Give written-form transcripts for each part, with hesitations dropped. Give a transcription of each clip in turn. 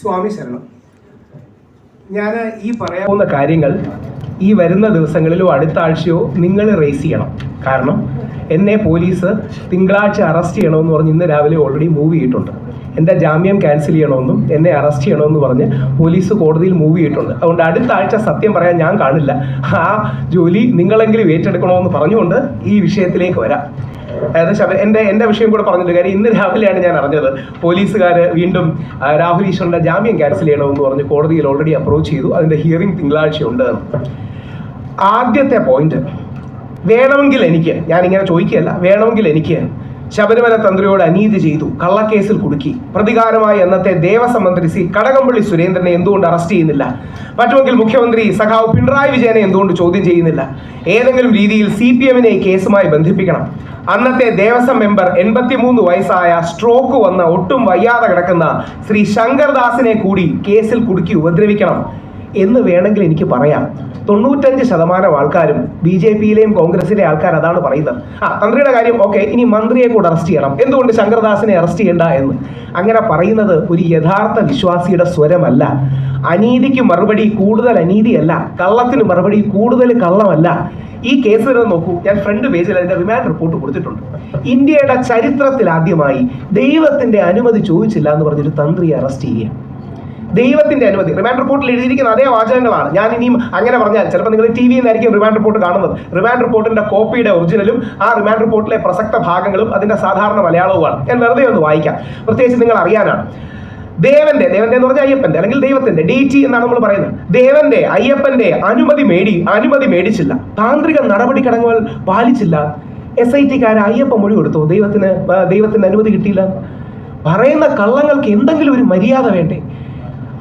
സ്വാമി ശരണം. ഞാൻ ഈ പറയാവുന്ന കാര്യങ്ങൾ ഈ വരുന്ന ദിവസങ്ങളിലോ അടുത്ത ആഴ്ചയോ നിങ്ങൾ റേസ് ചെയ്യണം. കാരണം എന്നെ പോലീസ് തിങ്കളാഴ്ച അറസ്റ്റ് ചെയ്യണമെന്ന് പറഞ്ഞ് ഇന്ന് രാവിലെ ഓൾറെഡി മൂവ് ചെയ്തിട്ടുണ്ട്. എൻ്റെ ജാമ്യം ക്യാൻസൽ ചെയ്യണമെന്നും എന്നെ അറസ്റ്റ് ചെയ്യണമെന്ന് പറഞ്ഞ് പോലീസ് കോടതിയിൽ മൂവ് ചെയ്തിട്ടുണ്ട്. അതുകൊണ്ട് അടുത്ത ആഴ്ച സത്യം പറയാൻ ഞാൻ കാണില്ല. ആ ജോലി നിങ്ങളെങ്കിലും ഏറ്റെടുക്കണമെന്ന് പറഞ്ഞുകൊണ്ട് ഈ വിഷയത്തിലേക്ക് വരാം. അതായത് എൻ്റെ വിഷയം കൂടെ പറഞ്ഞിട്ട് കാര്യം ഇന്ന് രാവിലെയാണ് ഞാൻ അറിഞ്ഞത് പോലീസുകാർ വീണ്ടും രാഹുൽ ഈശ്വറിൻ്റെ ജാമ്യം ക്യാൻസൽ ചെയ്യണമെന്ന് പറഞ്ഞ് കോടതിയിൽ ഓൾറെഡി അപ്രോച്ച് ചെയ്തു. അതിൻ്റെ ഹിയറിംഗ് തിങ്കളാഴ്ച ഉണ്ട്. ആദ്യത്തെ പോയിന്റ്, വേണമെങ്കിൽ എനിക്ക്, ഞാനിങ്ങനെ ചോദിക്കുകയല്ല, വേണമെങ്കിൽ എനിക്ക് ശബരിമല തന്ത്രിയോട് അനീതി ചെയ്തു, കള്ളക്കേസിൽ കുടുക്കി, പ്രതികാരമായി അന്നത്തെ ദേവസ്വം മന്ത്രി സി കടകംപള്ളി സുരേന്ദ്രനെ എന്തുകൊണ്ട് അറസ്റ്റ് ചെയ്യുന്നില്ല, പറ്റുമെങ്കിൽ മുഖ്യമന്ത്രി സഖാവ് പിണറായി വിജയനെ എന്തുകൊണ്ട് ചോദ്യം ചെയ്യുന്നില്ല, ഏതെങ്കിലും രീതിയിൽ CPM ഈ കേസുമായി ബന്ധിപ്പിക്കണം, അന്നത്തെ ദേവസ്വം മെമ്പർ 83 വയസ്സായ സ്ട്രോക്ക് വന്ന ഒട്ടും വയ്യാതെ കിടക്കുന്ന ശ്രീ ശങ്കർദാസിനെ കൂടി കേസിൽ കുടുക്കി ഉപദ്രവിക്കണം എന്ന് വേണമെങ്കിൽ എനിക്ക് പറയാം. 95% ആൾക്കാരും BJPയിലെയും കോൺഗ്രസിലെ ആൾക്കാർ അതാണ് പറയുന്നത്. തന്ത്രിയുടെ കാര്യം ഓക്കെ, ഇനി മന്ത്രിയെ കൂടെ അറസ്റ്റ് ചെയ്യണം, എന്തുകൊണ്ട് ശങ്കർദാസിനെ അറസ്റ്റ് ചെയ്യണ്ട എന്ന്. അങ്ങനെ പറയുന്നത് ഒരു യഥാർത്ഥ വിശ്വാസിയുടെ സ്വരമല്ല. അനീതിക്ക് മറുപടി കൂടുതൽ അനീതിയല്ല, കള്ളത്തിന് മറുപടി കൂടുതൽ കള്ളമല്ല. ഈ കേസ് തന്നെ നോക്കൂ, ഞാൻ ഫ്രണ്ട് പേജിൽ അതിന്റെ റിമാൻഡ് റിപ്പോർട്ട് കൊടുത്തിട്ടുണ്ട്. ഇന്ത്യയുടെ ചരിത്രത്തിൽ ആദ്യമായി ദൈവത്തിന്റെ അനുമതി ചോദിച്ചില്ല എന്ന് പറഞ്ഞൊരു തന്ത്രിയെ അറസ്റ്റ് ചെയ്യുക. ദൈവത്തിന്റെ അനുമതി റിമാൻഡ് റിപ്പോർട്ടിൽ എഴുതിയിരിക്കുന്ന അതേ വാചകങ്ങളാണ്. ഞാൻ ഇനിയും അങ്ങനെ പറഞ്ഞാൽ ചിലപ്പോൾ നിങ്ങൾ TV നിന്നായിരിക്കും റിമാൻഡ് റിപ്പോർട്ട് കാണുന്നത്. റിമാൻഡ് റിപ്പോർട്ടിന്റെ കോപ്പിയുടെ ഒറിജിനലും ആ റിമാൻഡ് റിപ്പോർട്ടിലെ പ്രസക്ത ഭാഗങ്ങളും അതിന്റെ സാധാരണ മലയാളവുമാണ്. ഞാൻ വെറുതെ ഒന്ന് വായിക്കാം, പ്രത്യേകിച്ച് നിങ്ങൾ അറിയാനാണ്. ദേവന്റെ എന്ന് പറഞ്ഞാൽ അയ്യപ്പന്റെ അല്ലെങ്കിൽ ദൈവത്തിന്റെ DT എന്നാണ് നമ്മൾ പറയുന്നത്. ദേവന്റെ അയ്യപ്പന്റെ അനുമതി മേടിച്ചില്ല, താന്ത്രിക നടപടിക്രമങ്ങൾ പാലിച്ചില്ല. SIT-കാര് അയ്യപ്പ മൊഴി കൊടുത്തു, ദൈവത്തിന് അനുമതി കിട്ടിയില്ല. പറയുന്ന കള്ളങ്ങൾക്ക് എന്തെങ്കിലും ഒരു മര്യാദ വേണ്ടേ?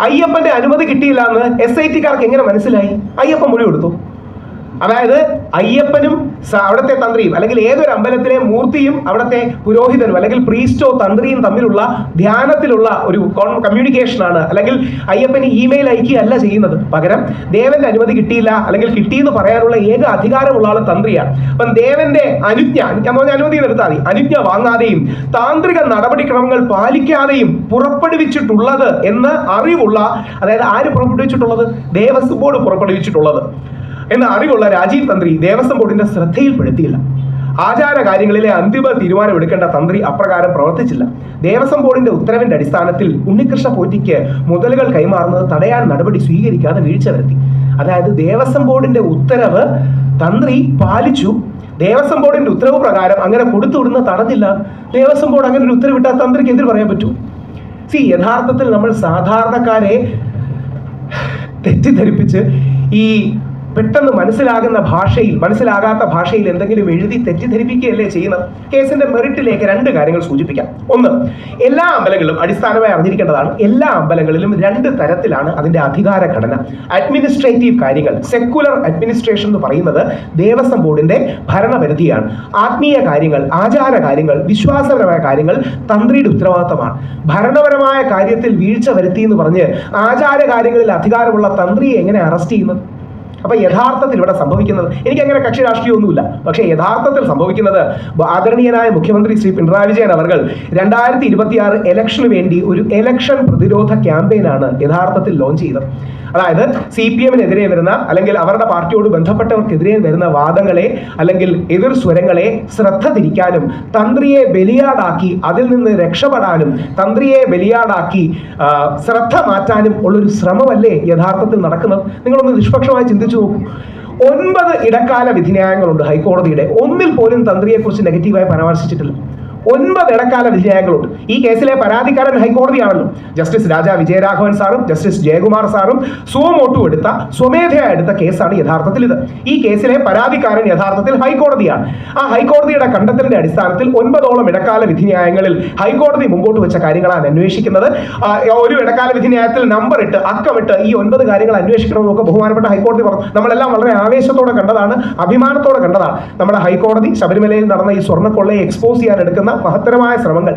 അയ്യപ്പന്റെ അനുമതി കിട്ടിയില്ല എന്ന് SIT-കാർക്ക് എങ്ങനെ മനസ്സിലായി? അയ്യപ്പ മൊഴി കൊടുത്തു. അതായത് അയ്യപ്പനും അവിടുത്തെ തന്ത്രിയും അല്ലെങ്കിൽ ഏതൊരു അമ്പലത്തിലെ മൂർത്തിയും അവിടുത്തെ പുരോഹിതനും അല്ലെങ്കിൽ പ്രീസ്റ്റോ തന്ത്രിയും തമ്മിലുള്ള ധ്യാനത്തിലുള്ള ഒരു കമ്മ്യൂണിക്കേഷനാണ്. അല്ലെങ്കിൽ അയ്യപ്പന് ഇമെയിൽ അയക്കുകയല്ല ചെയ്യുന്നത്. പകരം ദേവന്റെ അനുമതി കിട്ടിയില്ല അല്ലെങ്കിൽ കിട്ടിയെന്ന് പറയാനുള്ള ഏക അധികാരമുള്ള ആൾ തന്ത്രിയാണ്. അപ്പം ദേവന്റെ അനുജ്ഞ അനുമതി എടുത്താൽ മതി, അനുജ്ഞ വാങ്ങാതെയും താന്ത്രിക നടപടിക്രമങ്ങൾ പാലിക്കാതെയും പുറപ്പെടുവിച്ചിട്ടുള്ളത് എന്ന് അറിവുള്ള, അതായത് ആര് പുറപ്പെടുവിച്ചിട്ടുള്ളത്? ദേവസ്വം ബോർഡ് പുറപ്പെടുവിച്ചിട്ടുള്ളത് എന്ന് അറിവുള്ള രാജീവ് തന്ത്രി ദേവസ്വം ബോർഡിന്റെ ശ്രദ്ധയിൽപ്പെടുത്തിയില്ല. ആചാര കാര്യങ്ങളിലെ അന്തിമ തീരുമാനം എടുക്കേണ്ട തന്ത്രി അപ്രകാരം പ്രവർത്തിച്ചില്ല. ദേവസ്വം ബോർഡിന്റെ ഉത്തരവിന്റെ അടിസ്ഥാനത്തിൽ ഉണ്ണികൃഷ്ണ പോറ്റിക്ക് മുതലുകൾ കൈമാറുന്നത് തടയാൻ നടപടി സ്വീകരിക്കാതെ വീഴ്ച വരുത്തി. അതായത് ദേവസ്വം ബോർഡിന്റെ ഉത്തരവ് തന്ത്രി പാലിച്ചു. ദേവസ്വം ബോർഡിന്റെ ഉത്തരവ് പ്രകാരം അങ്ങനെ കൊടുത്തുവിടുന്ന തടഞ്ഞില്ല. ദേവസ്വം ബോർഡ് അങ്ങനെ ഒരു ഉത്തരവിട്ടാൽ തന്ത്രിക്ക് എതിര് പറയാൻ പറ്റൂ? യഥാർത്ഥത്തിൽ നമ്മൾ സാധാരണക്കാരെ തെറ്റിദ്ധരിപ്പിച്ച് ഈ പെട്ടെന്ന് മനസ്സിലാകാത്ത ഭാഷയിൽ എന്തെങ്കിലും എഴുതി തെറ്റിദ്ധരിപ്പിക്കുകയല്ലേ ചെയ്യുന്നത്. കേസിന്റെ മെറിറ്റിലേക്ക് 2 കാര്യങ്ങൾ സൂചിപ്പിക്കാം. ഒന്ന്, എല്ലാ അമ്പലങ്ങളിലും അടിസ്ഥാനമായി അറിഞ്ഞിരിക്കേണ്ടതാണ്, എല്ലാ അമ്പലങ്ങളിലും 2 തരത്തിലാണ് അതിന്റെ അധികാര ഘടന. അഡ്മിനിസ്ട്രേറ്റീവ് കാര്യങ്ങൾ, സെക്കുലർ അഡ്മിനിസ്ട്രേഷൻ എന്ന് പറയുന്നത് ദേവസ്വം ബോർഡിന്റെ ഭരണപരിധിയാണ്. ആത്മീയ കാര്യങ്ങൾ, ആചാര കാര്യങ്ങൾ, വിശ്വാസപരമായ കാര്യങ്ങൾ തന്ത്രിയുടെ ഉത്തരവാദിത്തമാണ്. ഭരണപരമായ കാര്യത്തിൽ വീഴ്ച വരുത്തി എന്ന് പറഞ്ഞ് ആചാര കാര്യങ്ങളിൽ അധികാരമുള്ള തന്ത്രിയെ എങ്ങനെ അറസ്റ്റ് ചെയ്യുന്നത്? അപ്പൊ യഥാർത്ഥത്തിൽ ഇവിടെ സംഭവിക്കുന്നത്, എനിക്കങ്ങനെ കക്ഷി രാഷ്ട്രീയമൊന്നുമില്ല, പക്ഷേ യഥാർത്ഥത്തിൽ സംഭവിക്കുന്നത് ആദരണീയനായ മുഖ്യമന്ത്രി ശ്രീ പിണറായി വിജയൻ അവർ 2026 ഇലക്ഷന് വേണ്ടി ഒരു ഇലക്ഷൻ പ്രതിരോധ ക്യാമ്പയിനാണ് യഥാർത്ഥത്തിൽ ലോഞ്ച് ചെയ്തത്. അതായത് CPM-നെതിരെ വരുന്ന അല്ലെങ്കിൽ അവരുടെ പാർട്ടിയോട് ബന്ധപ്പെട്ടവർക്കെതിരെ വരുന്ന വാദങ്ങളെ അല്ലെങ്കിൽ എതിർ സ്വരങ്ങളെ ശ്രദ്ധ തിരിക്കാനും തന്ത്രിയെ ബലിയാടാക്കി അതിൽ നിന്ന് രക്ഷപ്പെടാനും തന്ത്രിയെ ബലിയാടാക്കി ശ്രദ്ധ മാറ്റാനും ഉള്ളൊരു ശ്രമമല്ലേ യഥാർത്ഥത്തിൽ നടക്കുന്നത്? നിങ്ങളൊന്ന് നിഷ്പക്ഷമായി ചിന്തിച്ചു നോക്കൂ. 9 ഇടക്കാല വിധിന്യായങ്ങളുണ്ട് ഹൈക്കോടതിയുടെ. ഒന്നിൽ പോലും തന്ത്രിയെക്കുറിച്ച് നെഗറ്റീവായി പരാമർശിച്ചിട്ടില്ല. 9 ഇടക്കാല വിധിന്യായങ്ങളുണ്ട്. ഈ കേസിലെ പരാതിക്കാരൻ ഹൈക്കോടതിയാണല്ലോ. ജസ്റ്റിസ് രാജാ വിജയരാഘവൻ സാറും ജസ്റ്റിസ് ജയകുമാർ സാറും സ്വമേധയാ എടുത്ത കേസാണ് യഥാർത്ഥത്തിൽ ഇത്. ഈ കേസിലെ പരാതിക്കാരൻ യഥാർത്ഥത്തിൽ ഹൈക്കോടതിയാണ്. ആ ഹൈക്കോടതിയുടെ കണ്ടെത്തലിന്റെ അടിസ്ഥാനത്തിൽ 9ഓളം ഇടക്കാല വിധിന്യായങ്ങളിൽ ഹൈക്കോടതി മുമ്പോട്ട് വെച്ച കാര്യങ്ങളാണ് അന്വേഷിക്കുന്നത്. ഒരു ഇടക്കാല വിധിന്യായത്തിൽ നമ്പർ ഇട്ട് അക്കമിട്ട് ഈ 9 കാര്യങ്ങൾ അന്വേഷിക്കണമെന്നൊക്കെ ബഹുമാനപ്പെട്ട ഹൈക്കോടതി പറഞ്ഞു. നമ്മളെല്ലാം വളരെ ആവേശത്തോടെ കണ്ടതാണ്, അഭിമാനത്തോടെ കണ്ടതാണ്. നമ്മുടെ ഹൈക്കോടതി ശബരിമലയിൽ നടന്ന ഈ സ്വർണ്ണക്കൊള്ളയെ എക്സ്പോസ് ചെയ്യാൻ എടുക്കുന്ന മഹത്തരമായ ശ്രമങ്ങൾ.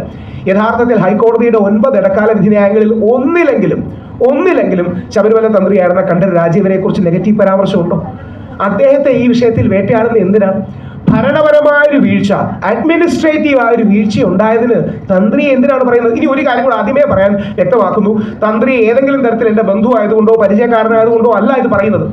യഥാർത്ഥത്തിൽ ഹൈക്കോടതിയുടെ 9 ഇടക്കാല വിധിന്യായങ്ങളിൽ ഒന്നിലെങ്കിലും ശബരിമല തന്ത്രിയായിരുന്ന കണ്ഠരര് രാജീവരെ കുറിച്ച് നെഗറ്റീവ് പരാമർശമുണ്ടോ? അദ്ദേഹത്തെ ഈ വിഷയത്തിൽ വേട്ടയാടുന്ന എന്തിനാണ്? ഭരണപരമായ ഒരു വീഴ്ച, അഡ്മിനിസ്ട്രേറ്റീവ് ആയ ഒരു വീഴ്ച ഉണ്ടായതിന് തന്ത്രി എന്തിനാണ് പറയുന്നത്? ഇനി ഒരു കാര്യം കൂടെ ആദ്യമേ പറയാൻ വ്യക്തമാക്കുന്നു. തന്ത്രി ഏതെങ്കിലും തരത്തിൽ എൻ്റെ ബന്ധു ആയതുകൊണ്ടോ പരിചയക്കാരനായതുകൊണ്ടോ അല്ല ഇത് പറയുന്നത്.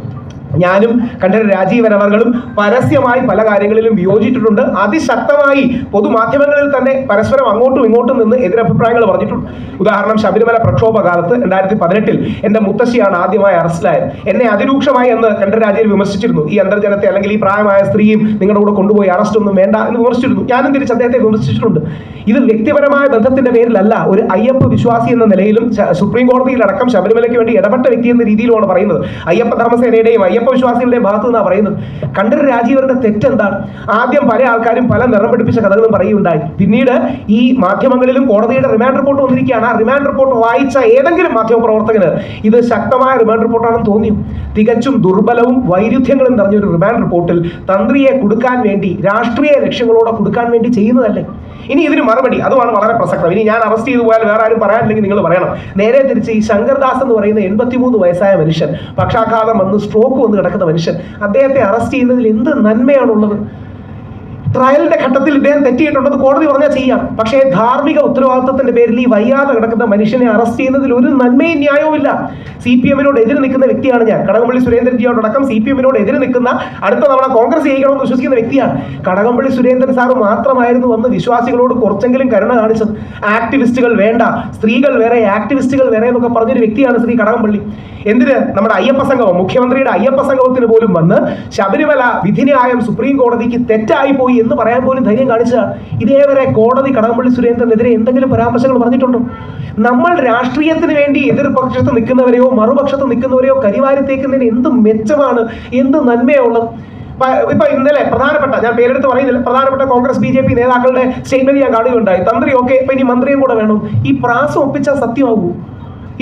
ഞാനും കണ്ഠരർ രാജീവൻ അവർകളും പരസ്യമായി പല കാര്യങ്ങളിലും വിയോജിച്ചിട്ടുണ്ട്. അതിശക്തമായി പൊതുമാധ്യമങ്ങളിൽ തന്നെ പരസ്പരം അങ്ങോട്ടും ഇങ്ങോട്ടും നിന്ന് എതിരഭിപ്രായങ്ങൾ പറഞ്ഞിട്ടുണ്ട്. ഉദാഹരണം, ശബരിമല പ്രക്ഷോഭ കാലത്ത് 2018 എൻ്റെ മുത്തശ്ശിയാണ് ആദ്യമായി അറസ്റ്റിലായത്. എന്നെ അതിരൂക്ഷമായി എന്ന് കണ്ഠരർ രാജീവൻ വിമർശിച്ചിരുന്നു. ഈ അന്തർജനത്തെ അല്ലെങ്കിൽ ഈ പ്രായമായ സ്ത്രീയും നിങ്ങളുടെ കൂടെ കൊണ്ടുപോയി അറസ്റ്റ് ഒന്നും വേണ്ട എന്ന് വിമർശിച്ചിരുന്നു. ഞാനും തിരിച്ച് അദ്ദേഹത്തെ വിമർശിച്ചിട്ടുണ്ട്. ഇത് വ്യക്തിപരമായ ബന്ധത്തിന്റെ പേരിലല്ല, ഒരു അയ്യപ്പ വിശ്വാസി എന്ന നിലയിലും സുപ്രീം കോടതിയിലടക്കം ശബരിമലയ്ക്ക് വേണ്ടി ഇടപെട്ട വ്യക്തി എന്ന രീതിയിലുമാണ് പറയുന്നത്. അയ്യപ്പ ധർമ്മസേനയുടെയും അയ്യപ്പ വിശ്വാസികളുടെ ഭാഗത്തു നിന്നാണ് പറയുന്നത്. കണ്ഠരർ രാജീവരുടെ തെറ്റെന്താണ്? ആദ്യം പല ആൾക്കാരും പല നിറം പിടിപ്പിച്ച കഥകളും പറയുകയുണ്ടായി. പിന്നീട് ഈ മാധ്യമങ്ങളിലും കോടതിയുടെ റിമാൻഡ് റിപ്പോർട്ട് വന്നിരിക്കുകയാണ്. ആ റിമാൻഡ് റിപ്പോർട്ട് വായിച്ച ഏതെങ്കിലും മാധ്യമ പ്രവർത്തകന് ഇത് ശക്തമായ റിമാൻഡ് റിപ്പോർട്ടാണെന്ന് തോന്നിയും? തികച്ചും ദുർബലവും വൈരുദ്ധ്യങ്ങളും നിറഞ്ഞൊരു റിമാൻഡ് റിപ്പോർട്ടിൽ തന്ത്രിയെ കൊടുക്കാൻ വേണ്ടി, രാഷ്ട്രീയ ലക്ഷ്യങ്ങളോടെ കൊടുക്കാൻ വേണ്ടി ചെയ്യുന്നതല്ലേ? ഇനി ഇതിന് മറുപടി, അതുമാണ് വളരെ പ്രസക്തം. ഇനി ഞാൻ അറസ്റ്റ് ചെയ്തു പോയാൽ വേറെ ആരും പറയാനില്ലെങ്കിൽ നിങ്ങൾ പറയണം. നേരെ തിരിച്ച് ഈ ശങ്കർദാസ് എന്ന് പറയുന്ന 83 വയസ്സായ മനുഷ്യൻ, പക്ഷാഘാതം വന്ന് സ്ട്രോക്ക് വന്ന് കിടക്കുന്ന മനുഷ്യൻ, അദ്ദേഹത്തെ അറസ്റ്റ് ചെയ്യുന്നതിൽ എന്ത് നന്മയാണുള്ളത്? ട്രയലിന്റെ ഘട്ടത്തിൽ ഇദ്ദേഹം തെറ്റിയിട്ടുണ്ടെന്ന് കോടതി പറഞ്ഞാൽ ചെയ്യാം. പക്ഷേ ധാർമ്മിക ഉത്തരവാദിത്വത്തിന്റെ പേരിൽ ഈ വയ്യാതെ കിടക്കുന്ന മനുഷ്യനെ അറസ്റ്റ് ചെയ്യുന്നതിൽ ഒരു നന്മയും ന്യായവും ഇല്ല. CPM-നോട് എതിര് നിൽക്കുന്ന വ്യക്തിയാണ് ഞാൻ. കടകംപള്ളി സുരേന്ദ്രൻജിയോടക്കം CPM-നോട് എതിര് നിൽക്കുന്ന, അടുത്ത തവണ കോൺഗ്രസ് ജയിക്കണമെന്ന് വിശ്വസിക്കുന്ന വ്യക്തിയാണ്. കടകംപള്ളി സുരേന്ദ്രൻ സാറ് മാത്രമായിരുന്നു വന്ന് വിശ്വാസികളോട് കുറച്ചെങ്കിലും കരുണ കാണിച്ചത്. ആക്ടിവിസ്റ്റുകൾ വേണ്ട, സ്ത്രീകൾ വേറെ, ആക്ടിവിസ്റ്റുകൾ വേറെ എന്നൊക്കെ പറഞ്ഞൊരു വ്യക്തിയാണ് ശ്രീ കടകംപള്ളി. എന്തിന്? നമ്മുടെ അയ്യപ്പ സംഗമം, മുഖ്യമന്ത്രിയുടെ അയ്യപ്പ സംഗമത്തിന് പോലും വന്ന് ശബരിമല വിധിന്യായം സുപ്രീം കോടതിക്ക് തെറ്റായി പോയി എന്ന് പറയാൻ പോലും ധൈര്യം കാണിച്ചതാണ്. ഇതേവരെ കോടതി കടകംപള്ളി സുരേന്ദ്രനെതിരെ എന്തെങ്കിലും പരാമർശങ്ങൾ പറഞ്ഞിട്ടുണ്ടോ? നമ്മൾ രാഷ്ട്രീയത്തിന് വേണ്ടി എതിർപക്ഷത്ത് നിൽക്കുന്നവരെയോ മറുപക്ഷത്ത് നിൽക്കുന്നവരെയോ കരിവാരി തേക്കുന്നതിന് എന്ത് മെച്ചമാണ്, എന്ത് നന്മയുള്ളത്? ഇപ്പൊ ഇന്നലെ പ്രധാനപ്പെട്ട, ഞാൻ പേരെടുത്ത് പറയുന്നില്ല, പ്രധാനപ്പെട്ട കോൺഗ്രസ് BJP നേതാക്കളുടെ സ്റ്റേറ്റ്മെന്റ് ഞാൻ കാണുകയുണ്ടായി. തന്ത്രി ഓക്കെ, ഇപ്പൊ ഇനി മന്ത്രിയും കൂടെ വേണം. ഈ പ്രാസം ഒപ്പിച്ചാൽ സത്യമാകൂ?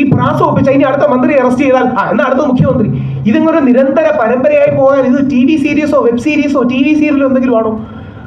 ഈ പ്രാസം ഒപ്പിച്ച ഇനി അടുത്ത മന്ത്രി അറസ്റ്റ് ചെയ്താൽ എന്നാ അടുത്ത മുഖ്യമന്ത്രി? ഇതിങ്ങൊരു നിരന്തര പരമ്പരയായി പോകാൻ ഇത് TV സീരീസോ വെബ് സീരീസോ TV സീരിയലോ എന്തെങ്കിലും ആണോ?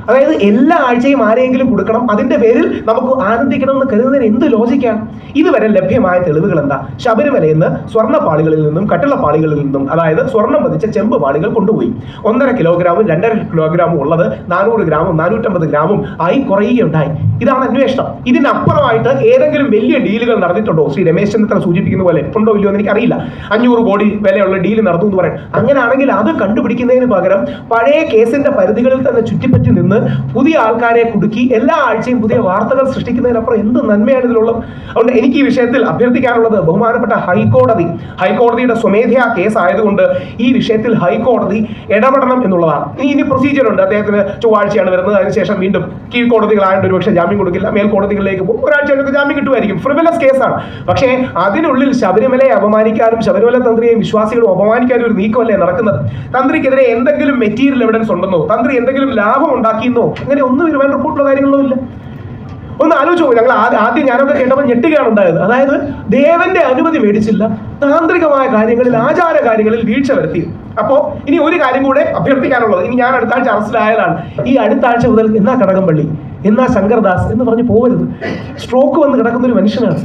അതായത് എല്ലാ ആഴ്ചയും ആരെങ്കിലും കൊടുക്കണം, അതിന്റെ പേരിൽ നമുക്ക് ആനന്ദിക്കണം എന്ന് കരുതുന്നതിന് എന്ത് ലോജിക്കാണ്? ഇതുവരെ ലഭ്യമായ തെളിവുകൾ എന്താ? ശബരിമലയിൽ നിന്ന് സ്വർണ്ണപ്പാളികളിൽ നിന്നും കട്ടിളപ്പാളികളിൽ നിന്നും, അതായത് സ്വർണം പതിച്ച ചെമ്പ് പാളികൾ കൊണ്ടുപോയി 1.5 കിലോഗ്രാമും 2.5 കിലോഗ്രാമും ഉള്ളത് 400 ഗ്രാമും 450 ഗ്രാമും ആയി കുറയുകയുണ്ടായി. ഇതാണ് അന്വേഷണം. ഇതിനപ്പുറമായിട്ട് ഏതെങ്കിലും വലിയ ഡീലുകൾ നടന്നിട്ടുണ്ടോ? ശ്രീ രമേശ് ചെന്നിത്തല സൂചിപ്പിക്കുന്ന പോലെ ഉണ്ടോ ഇല്ലയോ എന്ന് എനിക്കറിയില്ല. 500 കോടി വിലയുള്ള ഡീല് നടന്നു എന്ന് പറയാം. അങ്ങനെയാണെങ്കിൽ അത് കണ്ടുപിടിക്കുന്നതിന് പകരം പഴയ കേസിന്റെ പരിധികളിൽ തന്നെ ചുറ്റിപ്പറ്റി നിന്ന് പുതിയ ആൾക്കാരെ കുടുക്കി എല്ലാ ആഴ്ചയും പുതിയ വാർത്തകൾ സൃഷ്ടിക്കുന്നതിനപ്പുറം എന്ത് നന്മയാണ് ഇതിലുള്ളത്? അതുകൊണ്ട് എനിക്ക് ഈ വിഷയത്തിൽ അഭ്യർത്ഥിക്കാനുള്ളത്, ബഹുമാനപ്പെട്ട ഹൈക്കോടതിയുടെ സ്വമേധയാ കേസ് ആയതുകൊണ്ട് ഈ വിഷയത്തിൽ ഹൈക്കോടതി ഇടപെടണം എന്നുള്ളതാണ്. ഇനി പ്രൊസീജിയർ ഉണ്ട്. അദ്ദേഹത്തിന് ചൊവ്വാഴ്ചയാണ് വരുന്നത്. അതിനുശേഷം വീണ്ടും കീഴ്ക്കോടതികളായതുകൊണ്ട് ഒരുപക്ഷെ ജാമ്യം കൊടുക്കില്ല, മേൽക്കോടതികളിലേക്ക് പോകും. ഒരാഴ്ചയൊക്കെ ജാമ്യം കിട്ടുമായിരിക്കും. ഫ്രിവലസ് കേസാണ്. പക്ഷേ അതിനുള്ളിൽ ശബരിമലയെ അപമാനിക്കാനും ശബരിമല തന്ത്രിയെയും വിശ്വാസികളും അപമാനിക്കാനും ഒരു നീക്കമല്ലേ നടക്കുന്നത്? തന്ത്രിക്കെതിരെ എന്തെങ്കിലും മെറ്റീരിയൽ എവിഡൻസ് ഉണ്ടെന്നോ, തന്ത്രി എന്തെങ്കിലും ലാഭം ഉണ്ടാക്കിയെന്നോ, അങ്ങനെ ഒന്നും റിമാൻഡ് റിപ്പോർട്ടിലോ കാര്യങ്ങളോ ഇല്ല. ഒന്ന് ആലോചിച്ചു. ഞങ്ങൾ ആദ്യം ഞാനൊക്കെ കേട്ടപ്പോൾ ഞെട്ടുകയാണ് ഉണ്ടായത്. അതായത് ദേവന്റെ അനുമതി മേടിച്ചില്ല, താന്ത്രികമായ കാര്യങ്ങളിൽ, ആചാര കാര്യങ്ങളിൽ വീഴ്ച വരുത്തി. അപ്പോൾ ഇനി ഒരു കാര്യം കൂടെ അഭ്യർത്ഥിക്കാനുള്ളത്, ഇനി ഞാൻ അടുത്ത ആഴ്ച അറസ്റ്റിലായതാണ്. ഈ അടുത്ത ആഴ്ച മുതൽ എന്നാ കടകംപള്ളി, എന്നാ ശങ്കർദാസ് എന്ന് പറഞ്ഞ് പോകരുത്. സ്ട്രോക്ക് വന്ന് കിടക്കുന്ന ഒരു മനുഷ്യനാണ്.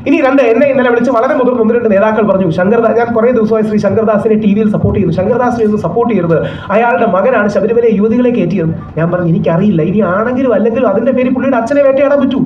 ഇനി എന്നെ ഇന്നലെ വിളിച്ച് വളരെ മുതിർന്ന 1-2 നേതാക്കൾ പറഞ്ഞു, ശങ്കർദാസ്, ഞാൻ കുറേ ദിവസമായി ശ്രീ ശങ്കർദാസിനെ TV-യിൽ സപ്പോർട്ട് ചെയ്യുന്നു, ശങ്കർദാസിനെ ഒന്ന് സപ്പോർട്ട് ചെയ്യരുത്, അയാളുടെ മകനാണ് ശബരിമല യുവതികളെ കയറ്റിയത്. ഞാൻ പറഞ്ഞു, എനിക്കറിയില്ല, ഇനി ആണെങ്കിലും അല്ലെങ്കിലും അതിന്റെ പേര് പുള്ളിയുടെ അച്ഛനെ വേട്ടയാടാൻ പറ്റൂ.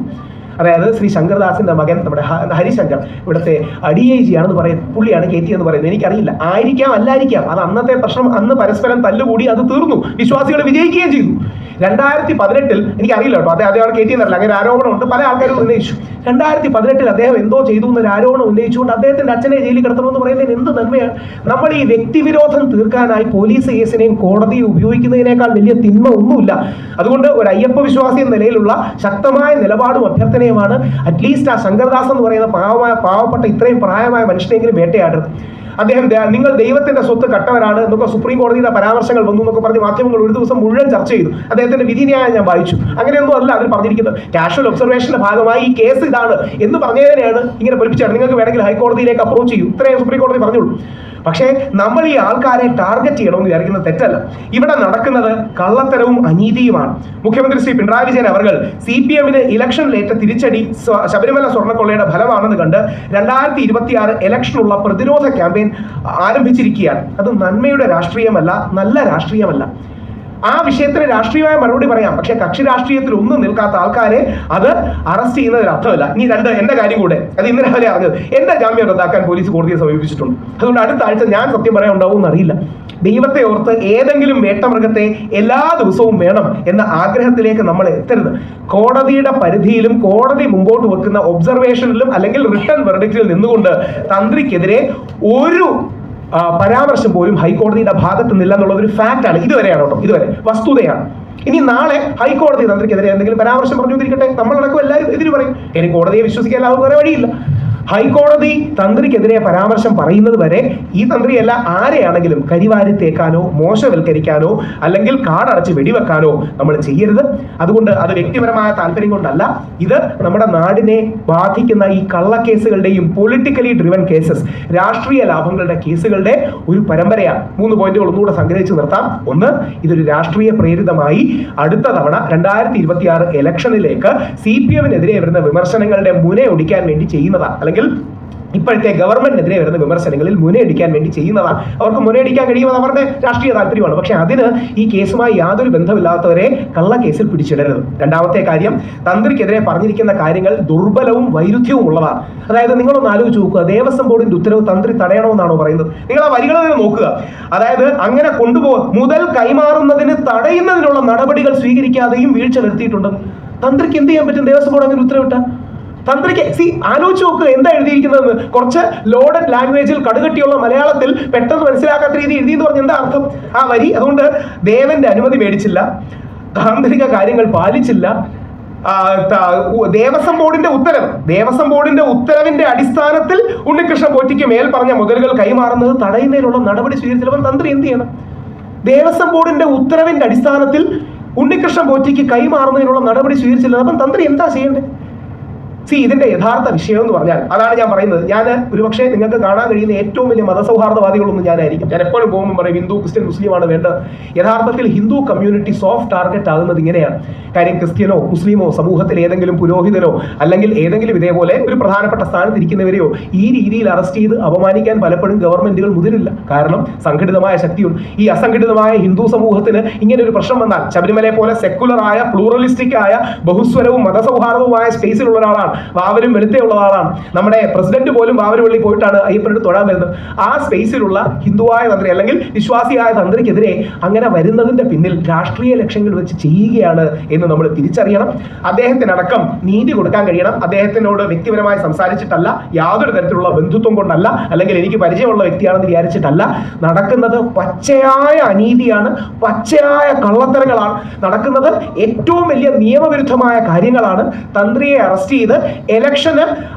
അതായത് ശ്രീ ശങ്കർദാസിന്റെ മകൻ നമ്മുടെ ഹരിശങ്കർ ഇവിടുത്തെ DIG ആണെന്ന് പറയുന്നത്, പുള്ളിയാണ് കയറ്റിയെന്ന് പറയുന്നത്. എനിക്കറിയില്ല, ആയിരിക്കാം അല്ലായിരിക്കാം. അത് അന്നത്തെ പ്രശ്നം, അന്ന് പരസ്പരം തല്ലുകൂടി അത് തീർന്നു, വിശ്വാസികൾ വിജയിക്കുകയും ചെയ്തു. 2018 എനിക്കറിയില്ല കേട്ടോ, അദ്ദേഹം കയറ്റിയെന്നല്ല, അങ്ങനെ ആരോപണമുണ്ട്, പല ആൾക്കാരും ഉന്നയിച്ചു. 2018 അദ്ദേഹം എന്തോ ചെയ്തു എന്നൊരു ആരോപണം ഉന്നയിച്ചുകൊണ്ട് അദ്ദേഹത്തിന്റെ അച്ഛനെ ജയിലിൽ കിടത്തണമെന്ന് പറയുന്നതിന് എന്ത് നന്മയാണ്? നമ്മൾ ഈ വ്യക്തിവിരോധം തീർക്കാനായി പോലീസ് കേസിനെയും കോടതിയെ ഉപയോഗിക്കുന്നതിനേക്കാൾ വലിയ തിന്മ ഒന്നുമില്ല. അതുകൊണ്ട് ഒരു അയ്യപ്പ വിശ്വാസി എന്ന നിലയിലുള്ള ശക്തമായ നിലപാടും അഭ്യർത്ഥനയുമാണ്, അറ്റ്ലീസ്റ്റ് ആ ശങ്കർദാസ് എന്ന് പറയുന്ന പാവപ്പെട്ട ഇത്രയും പ്രായമായ മനുഷ്യനെങ്കിലും വേട്ടയാടരുത്. അദ്ദേഹം നിങ്ങൾ ദൈവത്തിന്റെ സ്വത്ത് കട്ടവരാണ് എന്നൊക്കെ സുപ്രീം കോടതിയുടെ പരാമർശങ്ങൾ വന്നു എന്നൊക്കെ പറഞ്ഞ് മാധ്യമങ്ങൾ ഒരു ദിവസം മുഴുവൻ ചർച്ച ചെയ്തു. അദ്ദേഹത്തിന്റെ വിധിന്യായം ഞാൻ വായിച്ചു. അങ്ങനെയൊന്നും അല്ല അതിൽ പറഞ്ഞിരിക്കുന്നത്. കാഷ്വൽ ഒബ്സർവേഷന്റെ ഭാഗമായി ഈ കേസ് ഇതാണ് എന്ന് പറഞ്ഞതിനെയാണ് ഇങ്ങനെ പൊലിപ്പിച്ചാണ്. നിങ്ങൾക്ക് വേണമെങ്കിൽ ഹൈക്കോടതിയിലേക്ക് അപ്രോച്ച് ചെയ്യൂ, ഇത്രയും സുപ്രീം കോടതി പറഞ്ഞുള്ളൂ. പക്ഷേ നമ്മൾ ഈ ആൾക്കാരെ ടാർഗറ്റ് ചെയ്യണമെന്ന് വിചാരിക്കുന്നത് തെറ്റല്ല. ഇവിടെ നടക്കുന്നത് കള്ളത്തരവും അനീതിയുമാണ്. മുഖ്യമന്ത്രി ശ്രീ പിണറായി വിജയൻ അവർ CPM-ന് ഇലക്ഷനിലേറ്റ തിരിച്ചടി ശബരിമല സ്വർണ്ണക്കൊള്ളയുടെ ഫലമാണെന്ന് കണ്ട് 2026 ഇലക്ഷനുള്ള പ്രതിരോധ ക്യാമ്പയിൻ ആരംഭിച്ചിരിക്കുകയാണ്. അത് നന്മയുടെ രാഷ്ട്രീയമല്ല, നല്ല രാഷ്ട്രീയമല്ല. ആ വിഷയത്തിന് രാഷ്ട്രീയമായ മറുപടി പറയാം. പക്ഷെ കക്ഷി രാഷ്ട്രീയത്തിൽ ഒന്നും നിൽക്കാത്ത ആൾക്കാരെ അത് അറസ്റ്റ് ചെയ്യുന്നതിന് അർത്ഥമില്ല. ഇനി എന്റെ കാര്യം കൂടെ, അത് ഇന്ന് രാവിലെ അറിഞ്ഞത്, എന്റെ ജാമ്യം റദ്ദാക്കാൻ പോലീസ് കോടതിയെ സമീപിച്ചിട്ടുണ്ട്. അതുകൊണ്ട് അടുത്ത ആഴ്ച ഞാൻ സത്യം പറയാൻ ഉണ്ടാവും അറിയില്ല. ദൈവത്തെ ഓർത്ത് ഏതെങ്കിലും വേട്ടമൃഗത്തെ എല്ലാ ദിവസവും വേണം എന്ന ആഗ്രഹത്തിലേക്ക് നമ്മൾ എത്തരുത്. കോടതിയുടെ പരിധിയിലും കോടതി മുമ്പോട്ട് വെക്കുന്ന ഒബ്സർവേഷനിലും അല്ലെങ്കിൽ റിട്ടേൺ വെർഡിക്റ്റിൽ നിന്നുകൊണ്ട് തന്ത്രിക്കെതിരെ ഒരു പരാമർശം പോലും ഹൈക്കോടതിയുടെ ഭാഗത്ത് നിന്നില്ല എന്നുള്ളത് ഒരു ഫാക്റ്റാണ്. ഇതുവരെയാണ് കേട്ടോ, ഇതുവരെ വസ്തുതയാണ്. ഇനി നാളെ ഹൈക്കോടതി തന്ത്രിക്കെതിരെ എന്തെങ്കിലും പരാമർശം പറഞ്ഞുകൊണ്ടിരിക്കട്ടെ, നമ്മളടക്കം എല്ലാവരും എതിര് പറയും. ഇനി കോടതിയെ വിശ്വസിക്കാൻ എല്ലാവർക്കും വേറെ വഴിയില്ല. ഹൈക്കോടതി തന്ത്രിക്കെതിരെ പരാമർശം പറയുന്നത് വരെ ഈ തന്ത്രിയല്ല ആരെയാണെങ്കിലും കരിവാരി തേക്കാനോ മോശവൽക്കരിക്കാനോ അല്ലെങ്കിൽ കാടടച്ച് വെടിവെക്കാനോ നമ്മൾ ചെയ്യരുത്. അതുകൊണ്ട് അത് വ്യക്തിപരമായ താല്പര്യം കൊണ്ടല്ല, ഇത് നമ്മുടെ നാടിനെ ബാധിക്കുന്ന ഈ കള്ളക്കേസുകളുടെയും പൊളിറ്റിക്കലി ഡ്രിവൻ കേസസ്, രാഷ്ട്രീയ ലാഭങ്ങളുടെ കേസുകളുടെ ഒരു പരമ്പരയാണ്. 3 പോയിന്റുകൾ ഒന്നുകൂടെ സംഗ്രഹിച്ച് നിർത്താം. ഒന്ന്, ഇതൊരു രാഷ്ട്രീയ പ്രേരിതമായി അടുത്ത തവണ 2026 ഇലക്ഷനിലേക്ക് CPM-നെതിരെ വരുന്ന വിമർശനങ്ങളുടെ മുനയൊടിക്കാൻ വേണ്ടി ചെയ്യുന്നതാണ്. അല്ലെങ്കിൽ ഇപ്പോഴത്തെ ഗവൺമെന്റിനെതിരെ വരുന്ന വിമർശനങ്ങളിൽ മുനയടിക്കാൻ വേണ്ടി ചെയ്യുന്നതാണ്. അവർക്ക് മുനയടിക്കാൻ കഴിയുന്നത് അവരുടെ രാഷ്ട്രീയ താല്പര്യമാണ്. പക്ഷെ അതിന് ഈ കേസുമായി യാതൊരു ബന്ധമില്ലാത്തവരെ കള്ളക്കേസിൽ പിടിച്ചിടരുത്. രണ്ടാമത്തെ കാര്യം, തന്ത്രിക്കെതിരെ പറഞ്ഞിരിക്കുന്ന കാര്യങ്ങൾ ദുർബലവും വൈരുദ്ധ്യവും ഉള്ളതാണ്. അതായത് നിങ്ങളൊന്ന് ആലോചിച്ച് നോക്കുക, ദേവസ്വം ബോർഡിന്റെ ഉത്തരവ് തന്ത്രി തടയണമെന്നാണോ പറയുന്നത്? നിങ്ങൾ ആ വരികൾ നോക്കുക. അതായത് അങ്ങനെ മുതൽ കൈമാറുന്നതിന് തടയുന്നതിനുള്ള നടപടികൾ സ്വീകരിക്കാതെയും വീഴ്ച വരുത്തിയിട്ടുണ്ട്. തന്ത്രിക്ക് എന്ത് ചെയ്യാൻ പറ്റും ദേവസ്വം ബോർഡ് അങ്ങനെ ഉത്തരവിട്ട? തന്ത്രിക്ക് ആലോചിച്ച് നോക്കുക എന്താ എഴുതിയിരിക്കുന്നത്. കുറച്ച് ലോഡഡ് ലാംഗ്വേജിൽ കടുകട്ടിയുള്ള മലയാളത്തിൽ പെട്ടെന്ന് മനസ്സിലാക്കാത്ത രീതി എഴുതി എന്ന് പറഞ്ഞ എന്താ അർത്ഥം ആ വരി? അതുകൊണ്ട് ദേവന്റെ അനുമതി മേടിച്ചില്ല, താന്ത്രിക കാര്യങ്ങൾ പാലിച്ചില്ല, ദേവസ്വം ബോർഡിന്റെ ഉത്തരവിന്റെ അടിസ്ഥാനത്തിൽ ഉണ്ണികൃഷ്ണൻ പോറ്റിക്ക് മേൽ പറഞ്ഞ മുതലുകൾ കൈമാറുന്നത് തടയുന്നതിനുള്ള നടപടി സ്വീകരിച്ചപ്പോൾ തന്ത്രി എന്ത് ചെയ്യണം? ദേവസ്വം ബോർഡിന്റെ ഉത്തരവിന്റെ അടിസ്ഥാനത്തിൽ ഉണ്ണികൃഷ്ണൻ പോറ്റിക്ക് കൈമാറുന്നതിനുള്ള നടപടി സ്വീകരിച്ചില്ല. അപ്പം തന്ത്രി എന്താ ചെയ്യേണ്ടത്? ഇതിന്റെ യഥാർത്ഥ വിഷയം എന്ന് പറഞ്ഞാൽ അതാണ് ഞാൻ പറയുന്നത്. ഞാൻ ഒരുപക്ഷെ നിങ്ങൾക്ക് കാണാൻ കഴിയുന്ന ഏറ്റവും വലിയ മതസൗഹാർദ്ദവാദികളൊന്നും ഞാനായിരിക്കും. ഞാൻ എപ്പോഴും പോകുമ്പോൾ പറയും ഹിന്ദു ക്രിസ്ത്യൻ മുസ്ലിമാണ് വേണ്ടത്. യഥാർത്ഥത്തിൽ ഹിന്ദു കമ്മ്യൂണിറ്റി സോഫ്റ്റ് ടാർഗറ്റ് ആകുന്നത് ഇങ്ങനെയാണ്. കാര്യം ക്രിസ്ത്യനോ മുസ്ലിമോ സമൂഹത്തിൽ ഏതെങ്കിലും പുരോഹിതനോ അല്ലെങ്കിൽ ഏതെങ്കിലും ഇതേപോലെ ഒരു പ്രധാനപ്പെട്ട സ്ഥാനത്ത് ഇരിക്കുന്നവരെയോ ഈ രീതിയിൽ അറസ്റ്റ് ചെയ്ത് അപമാനിക്കാൻ പലപ്പോഴും ഗവൺമെന്റുകൾ മുതിരില്ല. കാരണം സംഘടിതമായ ശക്തിയുണ്ട്. ഈ അസംഘടിതമായ ഹിന്ദു സമൂഹത്തിന് ഇങ്ങനെ ഒരു പ്രശ്നം വന്നാൽ, ശബരിമലയെ പോലെ സെക്കുലറായ പ്ലൂറലിസ്റ്റിക് ആയ ബഹുസ്വരവും മതസൗഹാർദ്ദവുമായ സ്പേസിലുള്ള ഒരാളാണ്, വാവരും വെളുത്തുള്ള ആളാണ്. നമ്മുടെ പ്രസിഡന്റ് പോലും വാവരുവള്ളി പോയിട്ടാണ് അയ്യപ്പനോട് തൊഴാൻ വരുന്നത്. ആ സ്പേസിലുള്ള ഹിന്ദുവായ തന്ത്രി അല്ലെങ്കിൽ വിശ്വാസിയായ തന്ത്രിക്കെതിരെ അങ്ങനെ വരുന്നതിന്റെ പിന്നിൽ രാഷ്ട്രീയ ലക്ഷ്യങ്ങൾ വെച്ച് ചെയ്യുകയാണ് എന്ന് നമ്മൾ തിരിച്ചറിയണം. അദ്ദേഹത്തിനടക്കം നീതി കൊടുക്കാൻ കഴിയണം. അദ്ദേഹത്തിനോട് വ്യക്തിപരമായി സംസാരിച്ചിട്ടല്ല, യാതൊരു തരത്തിലുള്ള ബന്ധുത്വം കൊണ്ടല്ല, അല്ലെങ്കിൽ എനിക്ക് പരിചയമുള്ള വ്യക്തിയാണെന്ന് വിചാരിച്ചിട്ടല്ല. നടക്കുന്നത് പച്ചയായ അനീതിയാണ്, പച്ചയായ കള്ളത്തരങ്ങളാണ് നടക്കുന്നത്. ഏറ്റവും വലിയ നിയമവിരുദ്ധമായ കാര്യങ്ങളാണ്. തന്ത്രിയെ അറസ്റ്റ് ചെയ്ത് ഇലക്ഷന്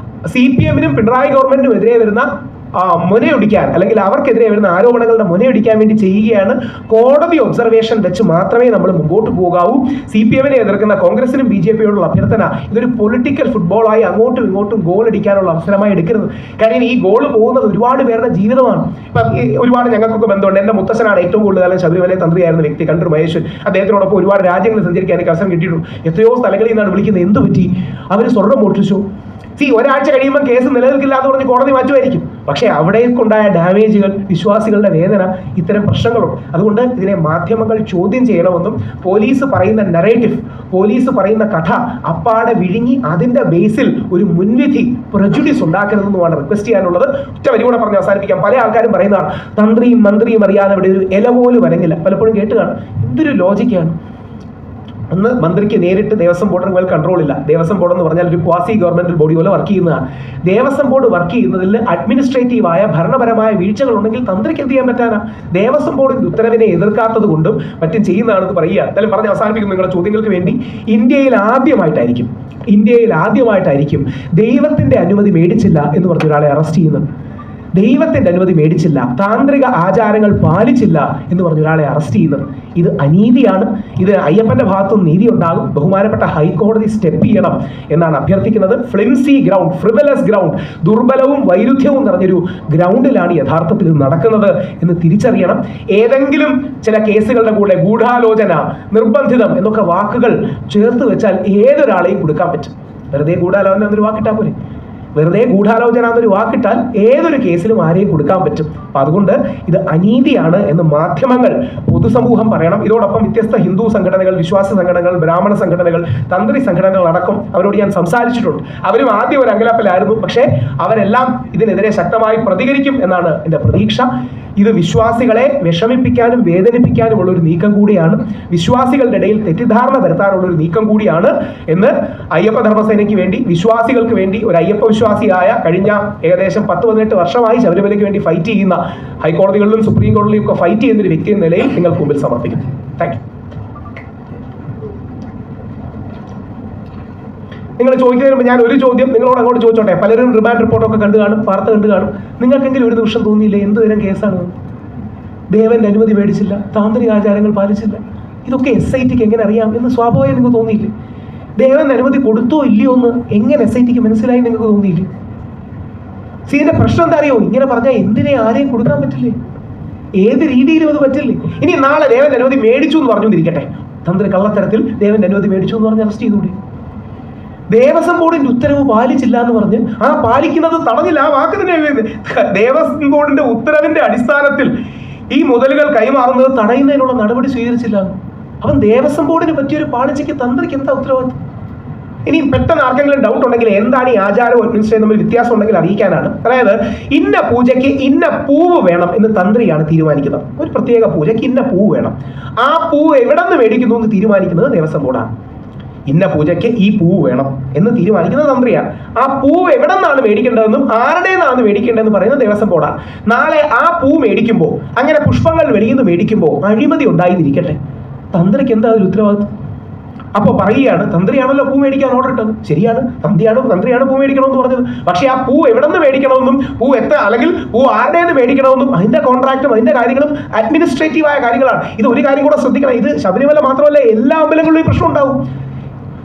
CPM-നും പിണറായി ഗവൺമെന്റിനും എതിരെ വരുന്ന മുനയൊടിക്കാൻ അല്ലെങ്കിൽ അവർക്കെതിരെ വരുന്ന ആരോപണങ്ങളുടെ മുനയൊടിക്കാൻ വേണ്ടി ചെയ്യുകയാണ്. കോടതി ഒബ്സർവേഷൻ വെച്ച് മാത്രമേ നമ്മൾ മുമ്പോട്ട് പോകാവൂ. CPM-നെ എതിർക്കുന്ന കോൺഗ്രസിനും BJP-യോടുള്ള അഭ്യർത്ഥന, ഇതൊരു പൊളിറ്റിക്കൽ ഫുട്ബോളായി അങ്ങോട്ടും ഇങ്ങോട്ടും ഗോൾ അടിക്കാനുള്ള അവസരമായി എടുക്കരുത്. കാര്യം ഈ ഗോൾ പോകുന്നത് ഒരുപാട് പേരുടെ ജീവിതമാണ്. ഇപ്പം ഒരുപാട് ഞങ്ങൾക്കൊക്കെ ബന്ധമുണ്ട്. എൻ്റെ മുത്തച്ഛനാണ് ഏറ്റവും കൂടുതൽ കാലം ശബരിമല തന്ത്രിയായിരുന്ന വ്യക്തി, കണ്ടൂർ മഹേശ്വരൻ. അദ്ദേഹത്തിനോടൊപ്പം ഒരുപാട് രാജ്യങ്ങളിൽ സഞ്ചരിക്കാൻ എനിക്ക് അവസരം കിട്ടിയിട്ടുണ്ട്. എത്രയോ സ്ഥലങ്ങളിൽ നിന്നാണ് വിളിക്കുന്നത്, എന്ത് പറ്റി, അവർ സ്വർണ്ണം മോഷ്ടിച്ചു. ഒരാഴ്ച കഴിയുമ്പോൾ കേസ് നിലനിൽക്കില്ല എന്ന് പറഞ്ഞ് കോടതി മാറ്റുമായിരിക്കും. പക്ഷേ അവിടേക്കുണ്ടായ ഡാമേജുകൾ, വിശ്വാസികളുടെ വേദന, ഇത്തരം പ്രശ്നങ്ങളുണ്ട്. അതുകൊണ്ട് ഇതിനെ മാധ്യമങ്ങൾ ചോദ്യം ചെയ്യണമെന്നും പോലീസ് പറയുന്ന നറേറ്റീവ്, പോലീസ് പറയുന്ന കഥ അപ്പാടെ വിഴുങ്ങി അതിന്റെ ബേസിൽ ഒരു മുൻവിധി പ്രജുഡിസ് ഉണ്ടാക്കരുതെന്നുമാണ് റിക്വസ്റ്റ് ചെയ്യാനുള്ളത്. ഒറ്റ വരി കൂടെ പറഞ്ഞ് അവസാനിപ്പിക്കാം. പല ആൾക്കാരും പറയുന്നതാണ് തന്ത്രിയും മന്ത്രിയും അറിയാതെ ഇവിടെ ഒരു ഇല പോലും വരങ്ങില്ല. പലപ്പോഴും കേട്ട് കാണും. എന്തൊരു ലോജിക്കാണ്. ഒന്ന്, മന്ത്രിക്ക് നേരിട്ട് ദേവസ്വം ബോർഡിന് മേൽ കൺട്രോൾ ഇല്ല. ദേവസ്വം ബോർഡ് എന്ന് പറഞ്ഞാൽ ഒരു ക്വാസി ഗവൺമെന്റൽ ബോഡി പോലെ വർക്ക് ചെയ്യുന്നതാണ്. ദേവസ്വം ബോർഡ് വർക്ക് ചെയ്യുന്നതിൽ അഡ്മിനിസ്ട്രേറ്റീവായ ഭരണപരമായ വീഴ്ചകൾ ഉണ്ടെങ്കിൽ തന്ത്രിക്ക് എന്ത് ചെയ്യാൻ പറ്റാനാ? ദേവസ്വം ബോർഡിന്റെ ഉത്തരവിനെ എതിർക്കാത്തത് കൊണ്ടും മറ്റും ചെയ്യുന്നതാണെന്ന് പറയുക. എന്തായാലും പറഞ്ഞ് അവസാനിപ്പിക്കും നിങ്ങളുടെ ചോദ്യങ്ങൾക്ക് വേണ്ടി. ഇന്ത്യയിൽ ആദ്യമായിട്ടായിരിക്കും ദൈവത്തിന്റെ അനുമതി മേടിച്ചില്ല എന്ന് പറഞ്ഞ ഒരാളെ അറസ്റ്റ് ചെയ്യുന്നത്. ദൈവത്തിന്റെ അനുമതി മേടിച്ചില്ല, താന്ത്രിക ആചാരങ്ങൾ പാലിച്ചില്ല എന്ന് പറഞ്ഞ ഒരാളെ അറസ്റ്റ് ചെയ്യുന്നത്. ഇത് അനീതിയാണ്. ഇത് അയ്യപ്പന്റെ ഭാഗത്തും നീതി ഉണ്ടാകും. ബഹുമാനപ്പെട്ട ഹൈക്കോടതി സ്റ്റെപ്പ് ചെയ്യണം എന്നാണ് അഭ്യർത്ഥിക്കുന്നത്. ഫ്ലിംസി ഗ്രൗണ്ട്, ഫ്രിവലസ് ഗ്രൗണ്ട്, ദുർബലവും വൈരുദ്ധ്യവും നിറഞ്ഞൊരു ഗ്രൗണ്ടിലാണ് യഥാർത്ഥത്തിൽ ഇത് നടക്കുന്നത് എന്ന് തിരിച്ചറിയണം. ഏതെങ്കിലും ചില കേസുകളുടെ കൂടെ ഗൂഢാലോചന, നിർബന്ധിതം എന്നൊക്കെ വാക്കുകൾ ചേർത്ത് വെച്ചാൽ ഏതൊരാളെയും കൊടുക്കാൻ പറ്റും. വെറുതെ ഗൂഢാലോചന എന്നൊരു വാക്കിട്ടാൽ പോലെ. വെറുതെ ഗൂഢാലോചന എന്നൊരു വാക്കിട്ടാൽ ഏതൊരു കേസിലും ആരെയും കൊടുക്കാൻ പറ്റും. അപ്പൊ അതുകൊണ്ട് ഇത് അനീതിയാണ് എന്ന് മാധ്യമങ്ങൾ, പൊതുസമൂഹം പറയണം. ഇതോടൊപ്പം വ്യത്യസ്ത ഹിന്ദു സംഘടനകൾ, വിശ്വാസ സംഘടനകൾ, ബ്രാഹ്മണ സംഘടനകൾ, തന്ത്രി സംഘടനകൾ അടക്കം അവരോട് ഞാൻ സംസാരിച്ചിട്ടുണ്ട്. അവരും ആദ്യം ഒരു അങ്കലാപ്പിലായിരുന്നു, പക്ഷേ അവരെല്ലാം ഇതിനെതിരെ ശക്തമായി പ്രതികരിക്കും എന്നാണ് എൻ്റെ പ്രതീക്ഷ. ഇത് വിശ്വാസികളെ വിഷമിപ്പിക്കാനും വേദനിപ്പിക്കാനുമുള്ള ഒരു നീക്കം കൂടിയാണ്, വിശ്വാസികളുടെ ഇടയിൽ തെറ്റിദ്ധാരണ വരുത്താനുള്ള ഒരു നീക്കം കൂടിയാണ് എന്ന് അയ്യപ്പ ധർമ്മസേനയ്ക്ക് വേണ്ടി, വിശ്വാസികൾക്ക് വേണ്ടി, ഒരു അയ്യപ്പ വിശ്വാസിയായ കഴിഞ്ഞ ഏകദേശം 10-18 വർഷമായി ശബരിമലയ്ക്ക് വേണ്ടി ഫൈറ്റ് ചെയ്യുന്ന, ഹൈക്കോടതികളിലും സുപ്രീം കോടതിയിലും ഒക്കെ ഫൈറ്റ് ചെയ്യുന്ന ഒരു വ്യക്തി എന്ന നിലയിൽ നിങ്ങൾക്ക് മുമ്പിൽ സമർപ്പിക്കുന്നു. Thank you. നിങ്ങൾ ചോദിക്കുന്നതിന് മുമ്പ് ഞാൻ ഒരു ചോദ്യം നിങ്ങളോട് അങ്ങോട്ട് ചോദിച്ചോട്ടെ. പലരും റിമാൻഡ് റിപ്പോർട്ടൊക്കെ കണ്ടു കാണും, വാർത്ത കണ്ടു കാണും. നിങ്ങൾക്കെങ്കിലും ഒരു നിമിഷം തോന്നിയില്ലേ എന്ത് തരം കേസാണ്? ദേവന്റെ അനുമതി മേടിച്ചില്ല, താന്ത്രിക ആചാരങ്ങൾ പാലിച്ചില്ല, ഇതൊക്കെ SITക്ക് എങ്ങനെ അറിയാം എന്ന് സ്വാഭാവികം നിങ്ങൾക്ക് തോന്നിയില്ലേ? ദേവന്റെ അനുമതി കൊടുത്തോ ഇല്ലയോ എന്ന് എങ്ങനെ SITക്ക് മനസ്സിലായി നിങ്ങൾക്ക് തോന്നിയില്ലേ? ഇതിന്റെ പ്രശ്നം എന്താ അറിയോ? ഇങ്ങനെ പറഞ്ഞാൽ എന്തിനെ ആരെയും കൊടുക്കാൻ പറ്റില്ലേ? ഏത് രീതിയിലും അത് പറ്റില്ലേ? ഇനി നാളെ ദേവന്റെ അനുമതി മേടിച്ചു എന്ന് പറഞ്ഞുകൊണ്ടിരിക്കട്ടെ, തന്ത്രി കള്ളത്തരത്തിൽ ദേവന്റെ അനുമതി മേടിച്ചു എന്ന് പറഞ്ഞ് അറസ്റ്റ് ചെയ്തുകൂടി? ദേവസ്വം ബോർഡിന്റെ ഉത്തരവ് പാലിച്ചില്ല എന്ന് പറഞ്ഞ് ആ പാലിക്കുന്നത് തടഞ്ഞില്ല, ആ വാക്ക് തന്നെ. ദേവസ്വം ബോർഡിന്റെ ഉത്തരവിന്റെ അടിസ്ഥാനത്തിൽ ഈ മുതലുകൾ കൈമാറുന്നത് തടയുന്നതിനുള്ള നടപടി സ്വീകരിച്ചില്ല. അവൻ ദേവസ്വം ബോർഡിന് പറ്റിയൊരു പാളിച്ചയ്ക്ക് തന്ത്രിക്ക് എന്താ ഉത്തരവാദിത്വം? ഇനി പെട്ടെന്ന് ആർക്കെങ്കിലും ഡൗട്ട് ഉണ്ടെങ്കിൽ എന്താണ് ഈ ആചാരവും അഡ്മിനിസ്ട്രേഷൻ തമ്മിൽ വ്യത്യാസം ഉണ്ടെങ്കിൽ അറിയിക്കാനാണ്. അതായത് ഇന്ന പൂജയ്ക്ക് ഇന്ന പൂവ് വേണം എന്ന് തന്ത്രിയാണ് തീരുമാനിക്കുന്നത്. ഒരു പ്രത്യേക പൂജയ്ക്ക് ഇന്ന പൂവ് വേണം. ആ പൂവ് എവിടെ നിന്ന് മേടിക്കുന്നു എന്ന് തീരുമാനിക്കുന്നത് ദേവസ്വം ബോർഡാണ്. ഇന്ന പൂജയ്ക്ക് ഈ പൂവ് വേണം എന്ന് തീരുമാനിക്കുന്നത് തന്ത്രിയാണ്. ആ പൂവ് എവിടെ നിന്നാണ് മേടിക്കേണ്ടതെന്നും ആരുടെ നിന്നാണ് മേടിക്കേണ്ടതെന്ന് പറയുന്നത് ദേവസ്വം ബോർഡാണ്. നാളെ ആ പൂ മേടിക്കുമ്പോൾ, അങ്ങനെ പുഷ്പങ്ങൾ വെളിയിൽ നിന്ന് മേടിക്കുമ്പോൾ അഴിമതി ഉണ്ടായിരിക്കട്ടെ, തന്ത്രിക്ക് എന്താ ഒരു ഉത്തരവാദിത്വം? അപ്പോൾ പറയുകയാണ് തന്ത്രിയാണല്ലോ പൂ മേടിക്കാൻ ഓർഡർ ഇട്ടത്. ശരിയാണ്, തന്ത്രിയാണ് പൂ മേടിക്കണമെന്ന് പറഞ്ഞത്. പക്ഷേ ആ പൂ എവിടെ നിന്ന് മേടിക്കണമെന്നും പൂ അല്ലെങ്കിൽ പൂ ആരുടെ നിന്ന് മേടിക്കണമെന്നും അതിന്റെ കോൺട്രാക്റ്റും അതിന്റെ കാര്യങ്ങളും അഡ്മിനിസ്ട്രേറ്റീവായ കാര്യങ്ങളാണ്. ഇത് ഒരു കാര്യം കൂടെ ശ്രദ്ധിക്കണം. ഇത് ശബരിമല മാത്രമല്ല, എല്ലാ അമ്പലങ്ങളിലും ഈ പ്രശ്നം ഉണ്ടാവും.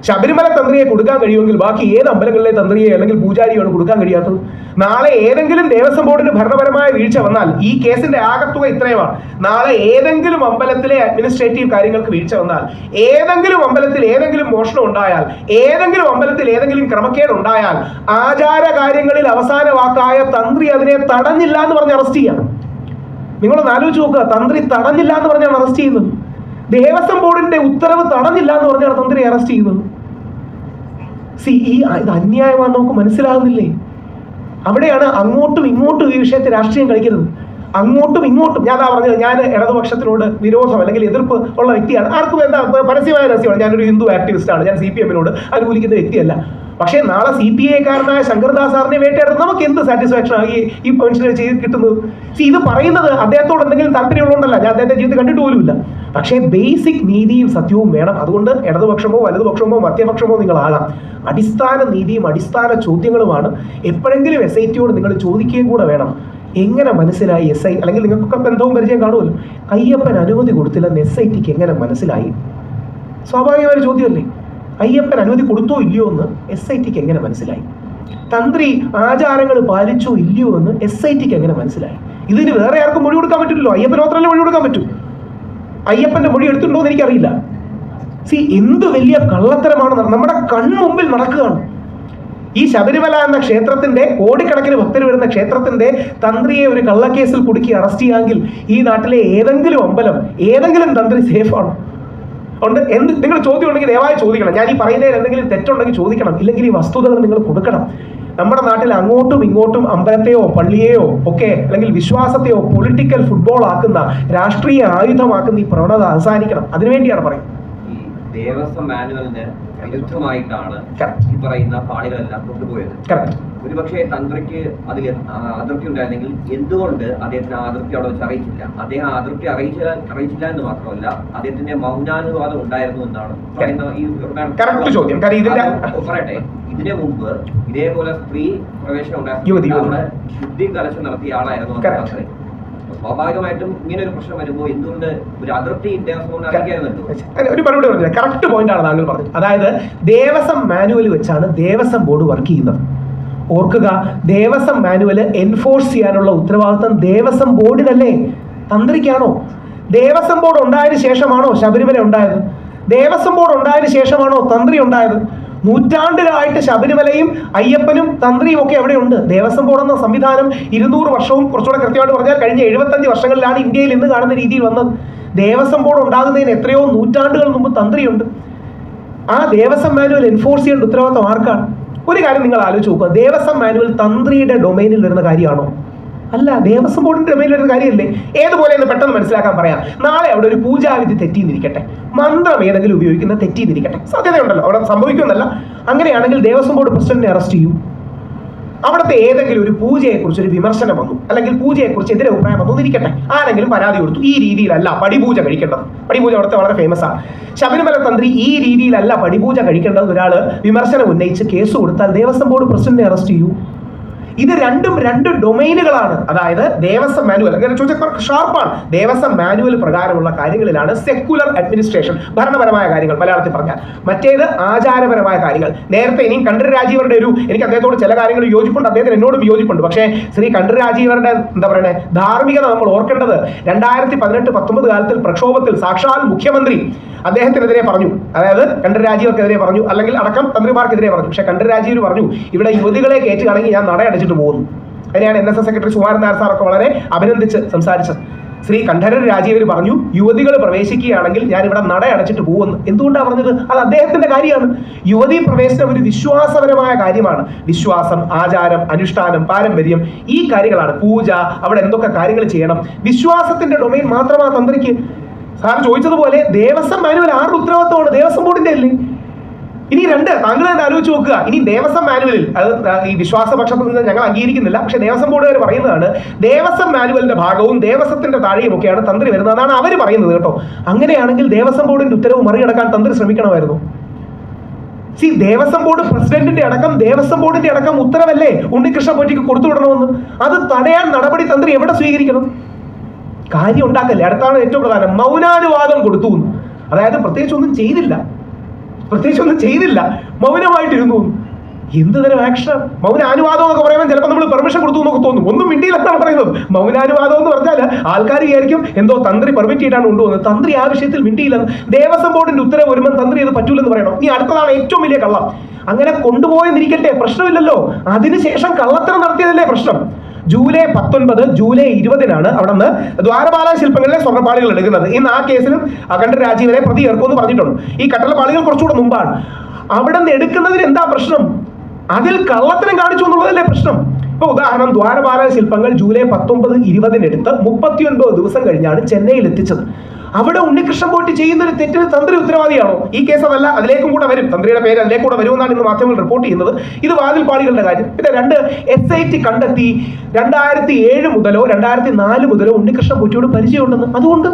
ശബരിമല തന്ത്രിയെ കൊടുക്കാൻ കഴിയുമെങ്കിൽ ബാക്കി ഏത് അമ്പലങ്ങളിലെ തന്ത്രിയെ അല്ലെങ്കിൽ പൂജാരിയാണ് കൊടുക്കാൻ കഴിയാത്തത്? നാളെ ഏതെങ്കിലും ദേവസ്വം ബോർഡിന് ഭരണപരമായ വീഴ്ച വന്നാൽ, ഈ കേസിന്റെ ആകത്തുക ഇത്രയുമാണ്, നാളെ ഏതെങ്കിലും അമ്പലത്തിലെ അഡ്മിനിസ്ട്രേറ്റീവ് കാര്യങ്ങൾക്ക് വീഴ്ച വന്നാൽ, ഏതെങ്കിലും അമ്പലത്തിൽ ഏതെങ്കിലും മോഷണം ഉണ്ടായാൽ, ഏതെങ്കിലും അമ്പലത്തിൽ ഏതെങ്കിലും ക്രമക്കേട് ഉണ്ടായാൽ, ആചാര കാര്യങ്ങളിൽ അവസാന വാക്കായ തന്ത്രി അതിനെ തടഞ്ഞില്ല എന്ന് പറഞ്ഞ് അറസ്റ്റ് ചെയ്യാം. നിങ്ങളൊന്ന് ആലോചിച്ച് നോക്കുക, തന്ത്രി തടഞ്ഞില്ല എന്ന് പറഞ്ഞാണ് അറസ്റ്റ് ചെയ്യുന്നത്. ദേവസ്വം ബോർഡിന്റെ ഉത്തരവ് തടഞ്ഞില്ല എന്ന് പറഞ്ഞാണ് തന്ത്രി അറസ്റ്റ് ചെയ്യുന്നത്. ഇത് അന്യായമാണെന്ന് നമുക്ക് മനസ്സിലാകുന്നില്ലേ? അവിടെയാണ് അങ്ങോട്ടും ഇങ്ങോട്ടും ഈ വിഷയത്തെ രാഷ്ട്രീയം കളിക്കരുത്. അങ്ങോട്ടും ഇങ്ങോട്ടും ഞാൻ പറഞ്ഞത്, ഞാൻ ഇടതുപക്ഷത്തിനോട് വിരോധം അല്ലെങ്കിൽ എതിർപ്പ് ഉള്ള വ്യക്തിയാണ്. ആർക്കും എന്താ പരസ്യമായ രഹസ്യമാണ്, ഞാനൊരു ഹിന്ദു ആക്ടിവിസ്റ്റാണ്, ഞാൻ CPM-നോട് അനുകൂലിക്കുന്ന വ്യക്തിയല്ല. പക്ഷേ നാളെ CPI-കാരനായ ശങ്കർദാസ് സാറിനെ വേട്ടയാടുന്നത് നമുക്ക് എന്ത് സാറ്റിസ്ഫാക്ഷൻ ആയി ഈ മനുഷ്യനെ ചെയ്ത് കിട്ടുന്നത്? ഇത് പറയുന്നത് അദ്ദേഹത്തോട് എന്തെങ്കിലും താല്പര്യമുള്ളതുകൊണ്ടല്ല, ഞാൻ അദ്ദേഹത്തെ ജീവിതത്തിൽ കണ്ടിട്ട് പോലുമില്ല. പക്ഷേ ബേസിക് നീതിയും സത്യവും വേണം. അതുകൊണ്ട് ഇടതുപക്ഷമോ വലതുപക്ഷമോ മധ്യപക്ഷമോ നിങ്ങളാകാം, അടിസ്ഥാന നീതിയും അടിസ്ഥാന ചോദ്യങ്ങളുമാണ് എപ്പോഴെങ്കിലും SITയോട് നിങ്ങൾ ചോദിക്കുകയും കൂടെ വേണം. എങ്ങനെ മനസ്സിലായി SI, അല്ലെങ്കിൽ നിങ്ങൾക്കൊക്കെ ബന്ധവും പരിചയം കാണുമല്ലോ, അയ്യപ്പൻ അനുമതി കൊടുത്തില്ലെന്ന് SITക്ക് എങ്ങനെ മനസ്സിലായി? സ്വാഭാവികമായ ചോദ്യമല്ലേ. അയ്യപ്പൻ അനുമതി കൊടുത്തോ ഇല്ലയോ എന്ന് SITക്ക് എങ്ങനെ മനസ്സിലായി? തന്ത്രി ആചാരങ്ങൾ പാലിച്ചോ ഇല്ലയോ എന്ന് SITക്ക് എങ്ങനെ മനസ്സിലായി? ഇതിന് വേറെ ആർക്കും മൊഴി കൊടുക്കാൻ പറ്റില്ലല്ലോ, അയ്യപ്പൻ മാത്രമല്ലേ മൊഴി കൊടുക്കാൻ പറ്റൂ. അയ്യപ്പന്റെ മൊഴി എടുത്തിട്ടുണ്ടോ എന്ന് എനിക്കറിയില്ല. എന്ത് വലിയ കള്ളത്തരമാണ് നമ്മുടെ കൺമുമ്പിൽ നടക്കുകയാണ്. ഈ ശബരിമല എന്ന ക്ഷേത്രത്തിന്റെ, കോടിക്കണക്കിന് ഭക്തർ വരുന്ന ക്ഷേത്രത്തിന്റെ തന്ത്രിയെ ഒരു കള്ളക്കേസിൽ കുടുക്കി അറസ്റ്റ് ചെയ്യാമെങ്കിൽ ഈ നാട്ടിലെ ഏതെങ്കിലും അമ്പലം, ഏതെങ്കിലും തന്ത്രി സേഫാണ്? ഉണ്ട്. നിങ്ങൾ ചോദ്യം ഉണ്ടെങ്കിൽ ദയവായി ചോദിക്കണം. ഞാൻ ഈ പറയുന്നതിൽ എന്തെങ്കിലും തെറ്റുണ്ടെങ്കിൽ ചോദിക്കണം, ഇല്ലെങ്കിൽ ഈ വസ്തുതകൾ നിങ്ങൾ കൊടുക്കണം. നമ്മുടെ നാട്ടിൽ അങ്ങോട്ടും ഇങ്ങോട്ടും അമ്പലത്തെയോ പള്ളിയെയോ ഒക്കെ അല്ലെങ്കിൽ വിശ്വാസത്തെയോ പൊളിറ്റിക്കൽ ഫുട്ബോൾ ആക്കുന്ന, രാഷ്ട്രീയ ആയുധമാക്കുന്ന ഈ പ്രവണത അവസാനിക്കണം. അതിനുവേണ്ടിയാണ് പറയുന്നത്. ഈ ദേവസ്വം മാനുവലിന് വിരുദ്ധമായിട്ടാണ് ഈ പറയുന്ന പാളികളെല്ലാം കൊണ്ടുപോയത്. ഒരുപക്ഷെ തന്ത്രിക്ക് അതിൽ അതൃപ്തി ഉണ്ടായിരുന്നെങ്കിൽ എന്തുകൊണ്ട് അദ്ദേഹത്തിന് ആ അതൃപ്തി അവിടെ വെച്ച് അറിയിച്ചില്ല? അദ്ദേഹം ആ അതൃപ്തി അറിയിച്ചില്ല എന്ന് മാത്രമല്ല, അദ്ദേഹത്തിന്റെ മൗനാനുവാദം ഉണ്ടായിരുന്നു എന്നാണ് പറയട്ടെ. ഇതിനു മുമ്പ് ഇതേപോലെ സ്ത്രീ പ്രവേശനം ഉണ്ടായിരുന്നു, ശുദ്ധി കലശം നടത്തിയ ആളായിരുന്നു തന്ത്രി. സ്വാഭാവികമായിട്ടും ഇങ്ങനെ ഒരു പ്രശ്നം വരുമ്പോൾ എന്തുകൊണ്ട് ഒരു അതൃപ്തി ദേവസ്വം അറിയിക്കാറുണ്ടല്ലോ? ഒരു മറുപടി പറഞ്ഞത് കറക്റ്റ് പോയിന്റ് ആണ് താങ്കൾ പറഞ്ഞത്. അതായത് ദേവസ്വം മാനുവൽ വെച്ചാണ് ദേവസ്വം ബോർഡ് വർക്ക് ചെയ്യുന്നത്. ഓർക്കുക, ദേവസ്വം മാനുവല് എൻഫോഴ്സ് ചെയ്യാനുള്ള ഉത്തരവാദിത്വം ദേവസ്വം ബോർഡിനല്ലേ, തന്ത്രിക്കാണോ? ദേവസ്വം ബോർഡ് ഉണ്ടായതിനു ശേഷമാണോ ശബരിമല ഉണ്ടായത്? ദേവസ്വം ബോർഡ് ഉണ്ടായതിനു ശേഷമാണോ തന്ത്രി ഉണ്ടായത്? നൂറ്റാണ്ടുകളായിട്ട് ശബരിമലയും അയ്യപ്പനും തന്ത്രിയും ഒക്കെ എവിടെയുണ്ട്? ദേവസ്വം ബോർഡ് എന്ന സംവിധാനം 200 വർഷവും കുറച്ചുകൂടെ കൃത്യമായിട്ട് പറഞ്ഞാൽ കഴിഞ്ഞ 75 വർഷങ്ങളിലാണ് ഇന്ത്യയിൽ ഇന്ന് കാണുന്ന രീതിയിൽ വന്നത്. ദേവസ്വം ബോർഡ് ഉണ്ടാകുന്നതിന് എത്രയോ നൂറ്റാണ്ടുകൾ മുമ്പ് തന്ത്രിയുണ്ട്. ആ ദേവസ്വം മാനുവൽ എൻഫോഴ്സ് ചെയ്യേണ്ട ഉത്തരവാദിത്വം ആർക്കാണ്? ഒരു കാര്യം നിങ്ങൾ ആലോചിച്ച് നോക്കുക, ദേവസ്വം മാനുവൽ തന്ത്രിയുടെ ഡൊമൈനിൽ വരുന്ന കാര്യമാണോ? അല്ല, ദേവസ്വം ബോർഡിന്റെ ഡൊമൈനിൽ വരുന്ന കാര്യമല്ലേ? ഏതുപോലെ എന്ന് പെട്ടെന്ന് മനസ്സിലാക്കാൻ പറയാം. നാളെ അവിടെ ഒരു പൂജാവിധി തെറ്റിന്നിരിക്കട്ടെ, മന്ത്രം ഏതെങ്കിലും ഉപയോഗിക്കുന്ന തെറ്റിന്നിരിക്കട്ടെ, സാധ്യതയുണ്ടല്ലോ, അവിടെ സംഭവിക്കുമെന്നല്ല. അങ്ങനെയാണെങ്കിൽ ദേവസ്വം ബോർഡ് പ്രസിഡന്റിനെ അറസ്റ്റ് ചെയ്യൂ. അവിടുത്തെ ഏതെങ്കിലും ഒരു പൂജയെക്കുറിച്ച് ഒരു വിമർശനം വന്നു, അല്ലെങ്കിൽ പൂജയെക്കുറിച്ച് എതിരെ അഭിപ്രായം വന്നു എന്നിരിക്കട്ടെ, ആരെങ്കിലും പരാതി കൊടുത്തു, ഈ രീതിയിലല്ല പടിപൂജ കഴിക്കേണ്ടത്. പടിപൂജ അവിടുത്തെ വളരെ ഫേമസ് ആണ്. ശബരിമല തന്ത്രി ഈ രീതിയിലല്ല പടിപൂജ കഴിക്കേണ്ടത് ഒരാൾ വിമർശനം ഉന്നയിച്ച് കേസ് കൊടുത്താൽ ദേവസ്വം ബോർഡ് പ്രസിഡന്റിനെ അറസ്റ്റ് ചെയ്യൂ. ഇത് രണ്ടും രണ്ട് ഡൊമൈനുകളാണ്. അതായത് ദേവസ്വം മാനുവൽ, അങ്ങനെ ചോദിച്ചാൽ ഷാർപ്പാണ്. ദേവസ്വം മാനുവൽ പ്രകാരമുള്ള കാര്യങ്ങളിലാണ് സെക്യുലർ അഡ്മിനിസ്ട്രേഷൻ, ഭരണപരമായ കാര്യങ്ങൾ മലയാളത്തിൽ പറഞ്ഞാൽ. മറ്റേത് ആചാരപരമായ കാര്യങ്ങൾ. നേരത്തെ ഇനിയും കണ്ഠര് രാജീവരുടെ എനിക്ക് അദ്ദേഹത്തോട് ചില കാര്യങ്ങൾ യോജിപ്പുണ്ട്, അദ്ദേഹത്തിന് എന്നോടും യോജിപ്പുണ്ട്. പക്ഷേ ശ്രീ കണ്ഠര് രാജീവരുടെ എന്താ പറയുന്നത് ധാർമ്മികത നമ്മൾ ഓർക്കേണ്ടത് 2018-19 കാലത്തിൽ പ്രക്ഷോഭത്തിൽ സാക്ഷാൽ മുഖ്യമന്ത്രി അദ്ദേഹത്തിനെതിരെ പറഞ്ഞു, അതായത് കണ്ഠര് രാജീവർക്കെതിരെ പറഞ്ഞു, അല്ലെങ്കിൽ അടക്കം തന്ത്രിമാർക്കെതിരെ പറഞ്ഞു. പക്ഷേ കണ്ഠര് രാജീവർ പറഞ്ഞു, ഇവിടെ യുവതികളെ കയറ്റുകയാണെങ്കിൽ ഞാൻ നടയടച്ചിട്ട് പോകുന്നു. അതിനെയാണ് NSS സെക്രട്ടറി സുകുമാരൻ നായർ സാറൊക്കെ വളരെ അഭിനന്ദിച്ച് സംസാരിച്ചത്. ശ്രീ കണ്ഠര് രാജീവർ പറഞ്ഞു, യുവതികൾ പ്രവേശിക്കുകയാണെങ്കിൽ ഞാൻ ഇവിടെ നടയടച്ചിട്ട് പോകുന്നു. എന്തുകൊണ്ടാണ് പറഞ്ഞത്? അത് അദ്ദേഹത്തിന്റെ കാര്യമാണ്. യുവതീ പ്രവേശനം ഒരു വിശ്വാസപരമായ കാര്യമാണ്. വിശ്വാസം, ആചാരം, അനുഷ്ഠാനം, പാരമ്പര്യം, ഈ കാര്യങ്ങളാണ്. പൂജ, അവിടെ എന്തൊക്കെ കാര്യങ്ങൾ ചെയ്യണം, വിശ്വാസത്തിന്റെ ഡൊമൈൻ മാത്രമാണ് തന്ത്രിക്ക്. സാർ ചോദിച്ചതുപോലെ ദേവസ്വം മാനുവൽ ആരുടെ ഉത്തരവാദിത്തമാണ്? ദേവസ്വം ബോർഡിന്റെ അല്ലേ? ഇനി താങ്കൾ തന്നെ ആലോചിച്ച് നോക്കുക. ഇനി ദേവസ്വം മാനുവലിൽ, അത് ഈ വിശ്വാസപക്ഷത്തിൽ നിന്ന് ഞങ്ങൾ അംഗീകരിക്കുന്നില്ല, പക്ഷെ ദേവസ്വം ബോർഡുകാർ പറയുന്നതാണ് ദേവസ്വം മാനുവലിന്റെ ഭാഗവും ദേവസ്വത്തിന്റെ താഴെയും ഒക്കെയാണ് തന്ത്രി വരുന്നതെന്നാണ് അവർ പറയുന്നത് കേട്ടോ. അങ്ങനെയാണെങ്കിൽ ദേവസ്വം ബോർഡിന്റെ ഉത്തരവ് മറികടക്കാൻ തന്ത്രി ശ്രമിക്കണമായിരുന്നു. ദേവസ്വം ബോർഡ് പ്രസിഡന്റിന്റെ അടക്കം ദേവസ്വം ബോർഡിന്റെ അടക്കം ഉത്തരവല്ലേ ഉണ്ണികൃഷ്ണൻ പോറ്റിക്ക് കൊടുത്തുവിടണമെന്ന്? അത് തടയാൻ നടപടി തന്ത്രി എവിടെ സ്വീകരിക്കണം? കാര്യം ഉണ്ടാക്കല്ലേ. അടുത്താണ് ഏറ്റവും പ്രധാനം, മൗനാനുവാദം കൊടുത്തു. അതായത് പ്രത്യേകിച്ചൊന്നും ചെയ്തില്ല, മൗനമായിട്ടിരുന്നു. എന്ത് തരം ആക്ഷൻ? മൗനാനുവാദം എന്നൊക്കെ പറയുമ്പോൾ ചിലപ്പോൾ നമ്മൾ പെർമിഷൻ കൊടുത്തു എന്നൊക്കെ തോന്നും. ഒന്നും മിണ്ടിയില്ലെന്നാണ് പറയുന്നത്. മൗനാനുവാദം എന്ന് പറഞ്ഞാൽ ആൾക്കാർ വിചാരിക്കും എന്തോ തന്ത്രി പെർമിറ്റ് ചെയ്താണ് കൊണ്ടുപോകുന്നത്. തന്ത്രി ആ വിഷയത്തിൽ മിണ്ടിയില്ലെന്ന്. ദേവസ്വം ബോർഡിന്റെ ഉത്തരവ് വരുമ്പോൾ തന്ത്രി അത് പറ്റൂലെന്ന് പറയണം. ഇനി അടുത്തതാണ് ഏറ്റവും വലിയ കള്ളം. അങ്ങനെ കൊണ്ടുപോയെന്നിരിക്കട്ടെ, പ്രശ്നമില്ലല്ലോ. അതിനുശേഷം കള്ളത്തരം നടത്തിയതല്ലേ പ്രശ്നം. ജൂലൈ 19, ജൂലൈ 20 അവിടെ നിന്ന് ദ്വാരപാല ശില്പങ്ങളിലെ സ്വർണ്ണപ്പാളികൾ എടുക്കുന്നത്. ഇന്ന് ആ കേസിലും കണ്ഠര് രാജീവരെ പ്രതി ചേർക്കുമെന്ന് പറഞ്ഞിട്ടുണ്ട്. ഈ കട്ടളപ്പാളികൾ കുറച്ചുകൂടെ മുമ്പാണ്. അവിടെ നിന്ന് എടുക്കുന്നതിന് എന്താ പ്രശ്നം? അതിൽ കള്ളത്തരം കാണിച്ചു എന്നുള്ളതല്ലേ പ്രശ്നം. ഇപ്പൊ ഉദാഹരണം, ദ്വാരപാല ശില്പങ്ങൾ ജൂലൈ 19, 20 എടുത്ത് 39 ദിവസം കഴിഞ്ഞാണ് ചെന്നൈയിൽ എത്തിച്ചത്. അവിടെ ഉണ്ണികൃഷ്ണൻ പോറ്റി ചെയ്യുന്ന ഒരു തെറ്റിന് തന്ത്രി ഉത്തരവാദിയാണോ? ഈ കേസ് അതല്ല, അതിലേക്കും കൂടെ വരും. തന്ത്രിയുടെ പേര് അതിലേക്ക് കൂടെ വരുമെന്നാണ് ഇന്ന് മാധ്യമങ്ങൾ റിപ്പോർട്ട് ചെയ്യുന്നത്. ഇത് വാതിൽപ്പാളികളുടെ കാര്യം. പിന്നെ 2 SIT കണ്ടെത്തി 2007 മുതലോ 2004 മുതലോ ഉണ്ണികൃഷ്ണൻ പോറ്റിയോട് പരിചയമുണ്ടെന്ന്. അതുകൊണ്ട്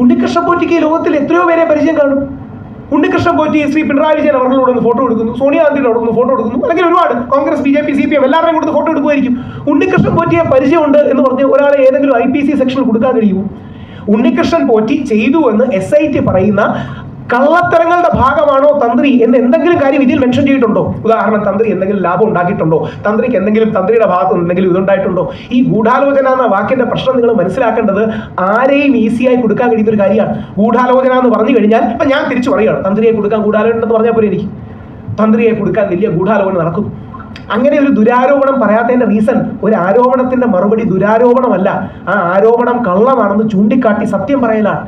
ഉണ്ണികൃഷ്ണൻ പോറ്റിക്ക് ലോകത്തിൽ എത്രയോ പേരെ പരിചയം കാണും. ഉണ്ണികൃഷ്ണൻ പോറ്റി ശ്രീ പിണറായി വിജയൻ അവர்களോട് ഒന്ന് ഫോട്ടോ എടുക്കുന്നു, സോണിയാഗാന്ധിയോട് ഒന്ന് ഫോട്ടോ എടുക്കുന്നു, അല്ലെങ്കിൽ ഒരുപാട് കോൺഗ്രസ്, BJP, CPM എല്ലാവരെയും കൊടുത്ത് ഫോട്ടോ എടുക്കുമായിരിക്കും. ഉണ്ണികൃഷ്ണൻ പോറ്റിയെ പരിചയമുണ്ട് എന്ന് പറഞ്ഞ് ഒരാളെ ഏതെങ്കിലും IPC സെക്ഷനിൽ കൊടുക്കാൻ കഴിയുമോ? ഉണ്ണികൃഷ്ണൻ പോറ്റി ചെയ്തു എന്ന് SIT പറയുന്ന കള്ളത്തരങ്ങളുടെ ഭാഗമാണോ തന്ത്രി എന്ന് എന്തെങ്കിലും കാര്യം ഇതിൽ മെൻഷൻ ചെയ്തിട്ടുണ്ടോ? ഉദാഹരണം, തന്ത്രി എന്തെങ്കിലും ലാഭം ഉണ്ടാക്കിയിട്ടുണ്ടോ? തന്ത്രിക്ക് എന്തെങ്കിലും തന്ത്രിയുടെ ഭാഗത്ത് എന്തെങ്കിലും ഇതുണ്ടായിട്ടുണ്ടോ? ഈ ഗൂഢാലോചന എന്ന വാക്കിന്റെ പ്രശ്നം നിങ്ങൾ മനസ്സിലാക്കേണ്ടത് ആരെയും ഈസിയായി കൊടുക്കാൻ കഴിയുന്ന ഒരു കാര്യമാണ്. ഗൂഢാലോചന എന്ന് പറഞ്ഞു കഴിഞ്ഞാൽ ഇപ്പൊ ഞാൻ തിരിച്ചു പറയുകയാണ്, തന്ത്രിയെ കൊടുക്കാൻ ഗൂഢാലോചന ഉണ്ടെന്ന് പറഞ്ഞാൽ പോലെ എനിക്ക് തന്ത്രിയെ കൊടുക്കാൻ വലിയ ഗൂഢാലോചന നടക്കും. അങ്ങനെ ഒരു ദുരാരോപണം പറയാത്തതിന്റെ റീസൺ, ഒരു ആരോപണത്തിന്റെ മറുപടി ദുരാരോപണമല്ല, ആ ആരോപണം കള്ളമാണെന്ന് ചൂണ്ടിക്കാട്ടി സത്യം പറയലാണ്.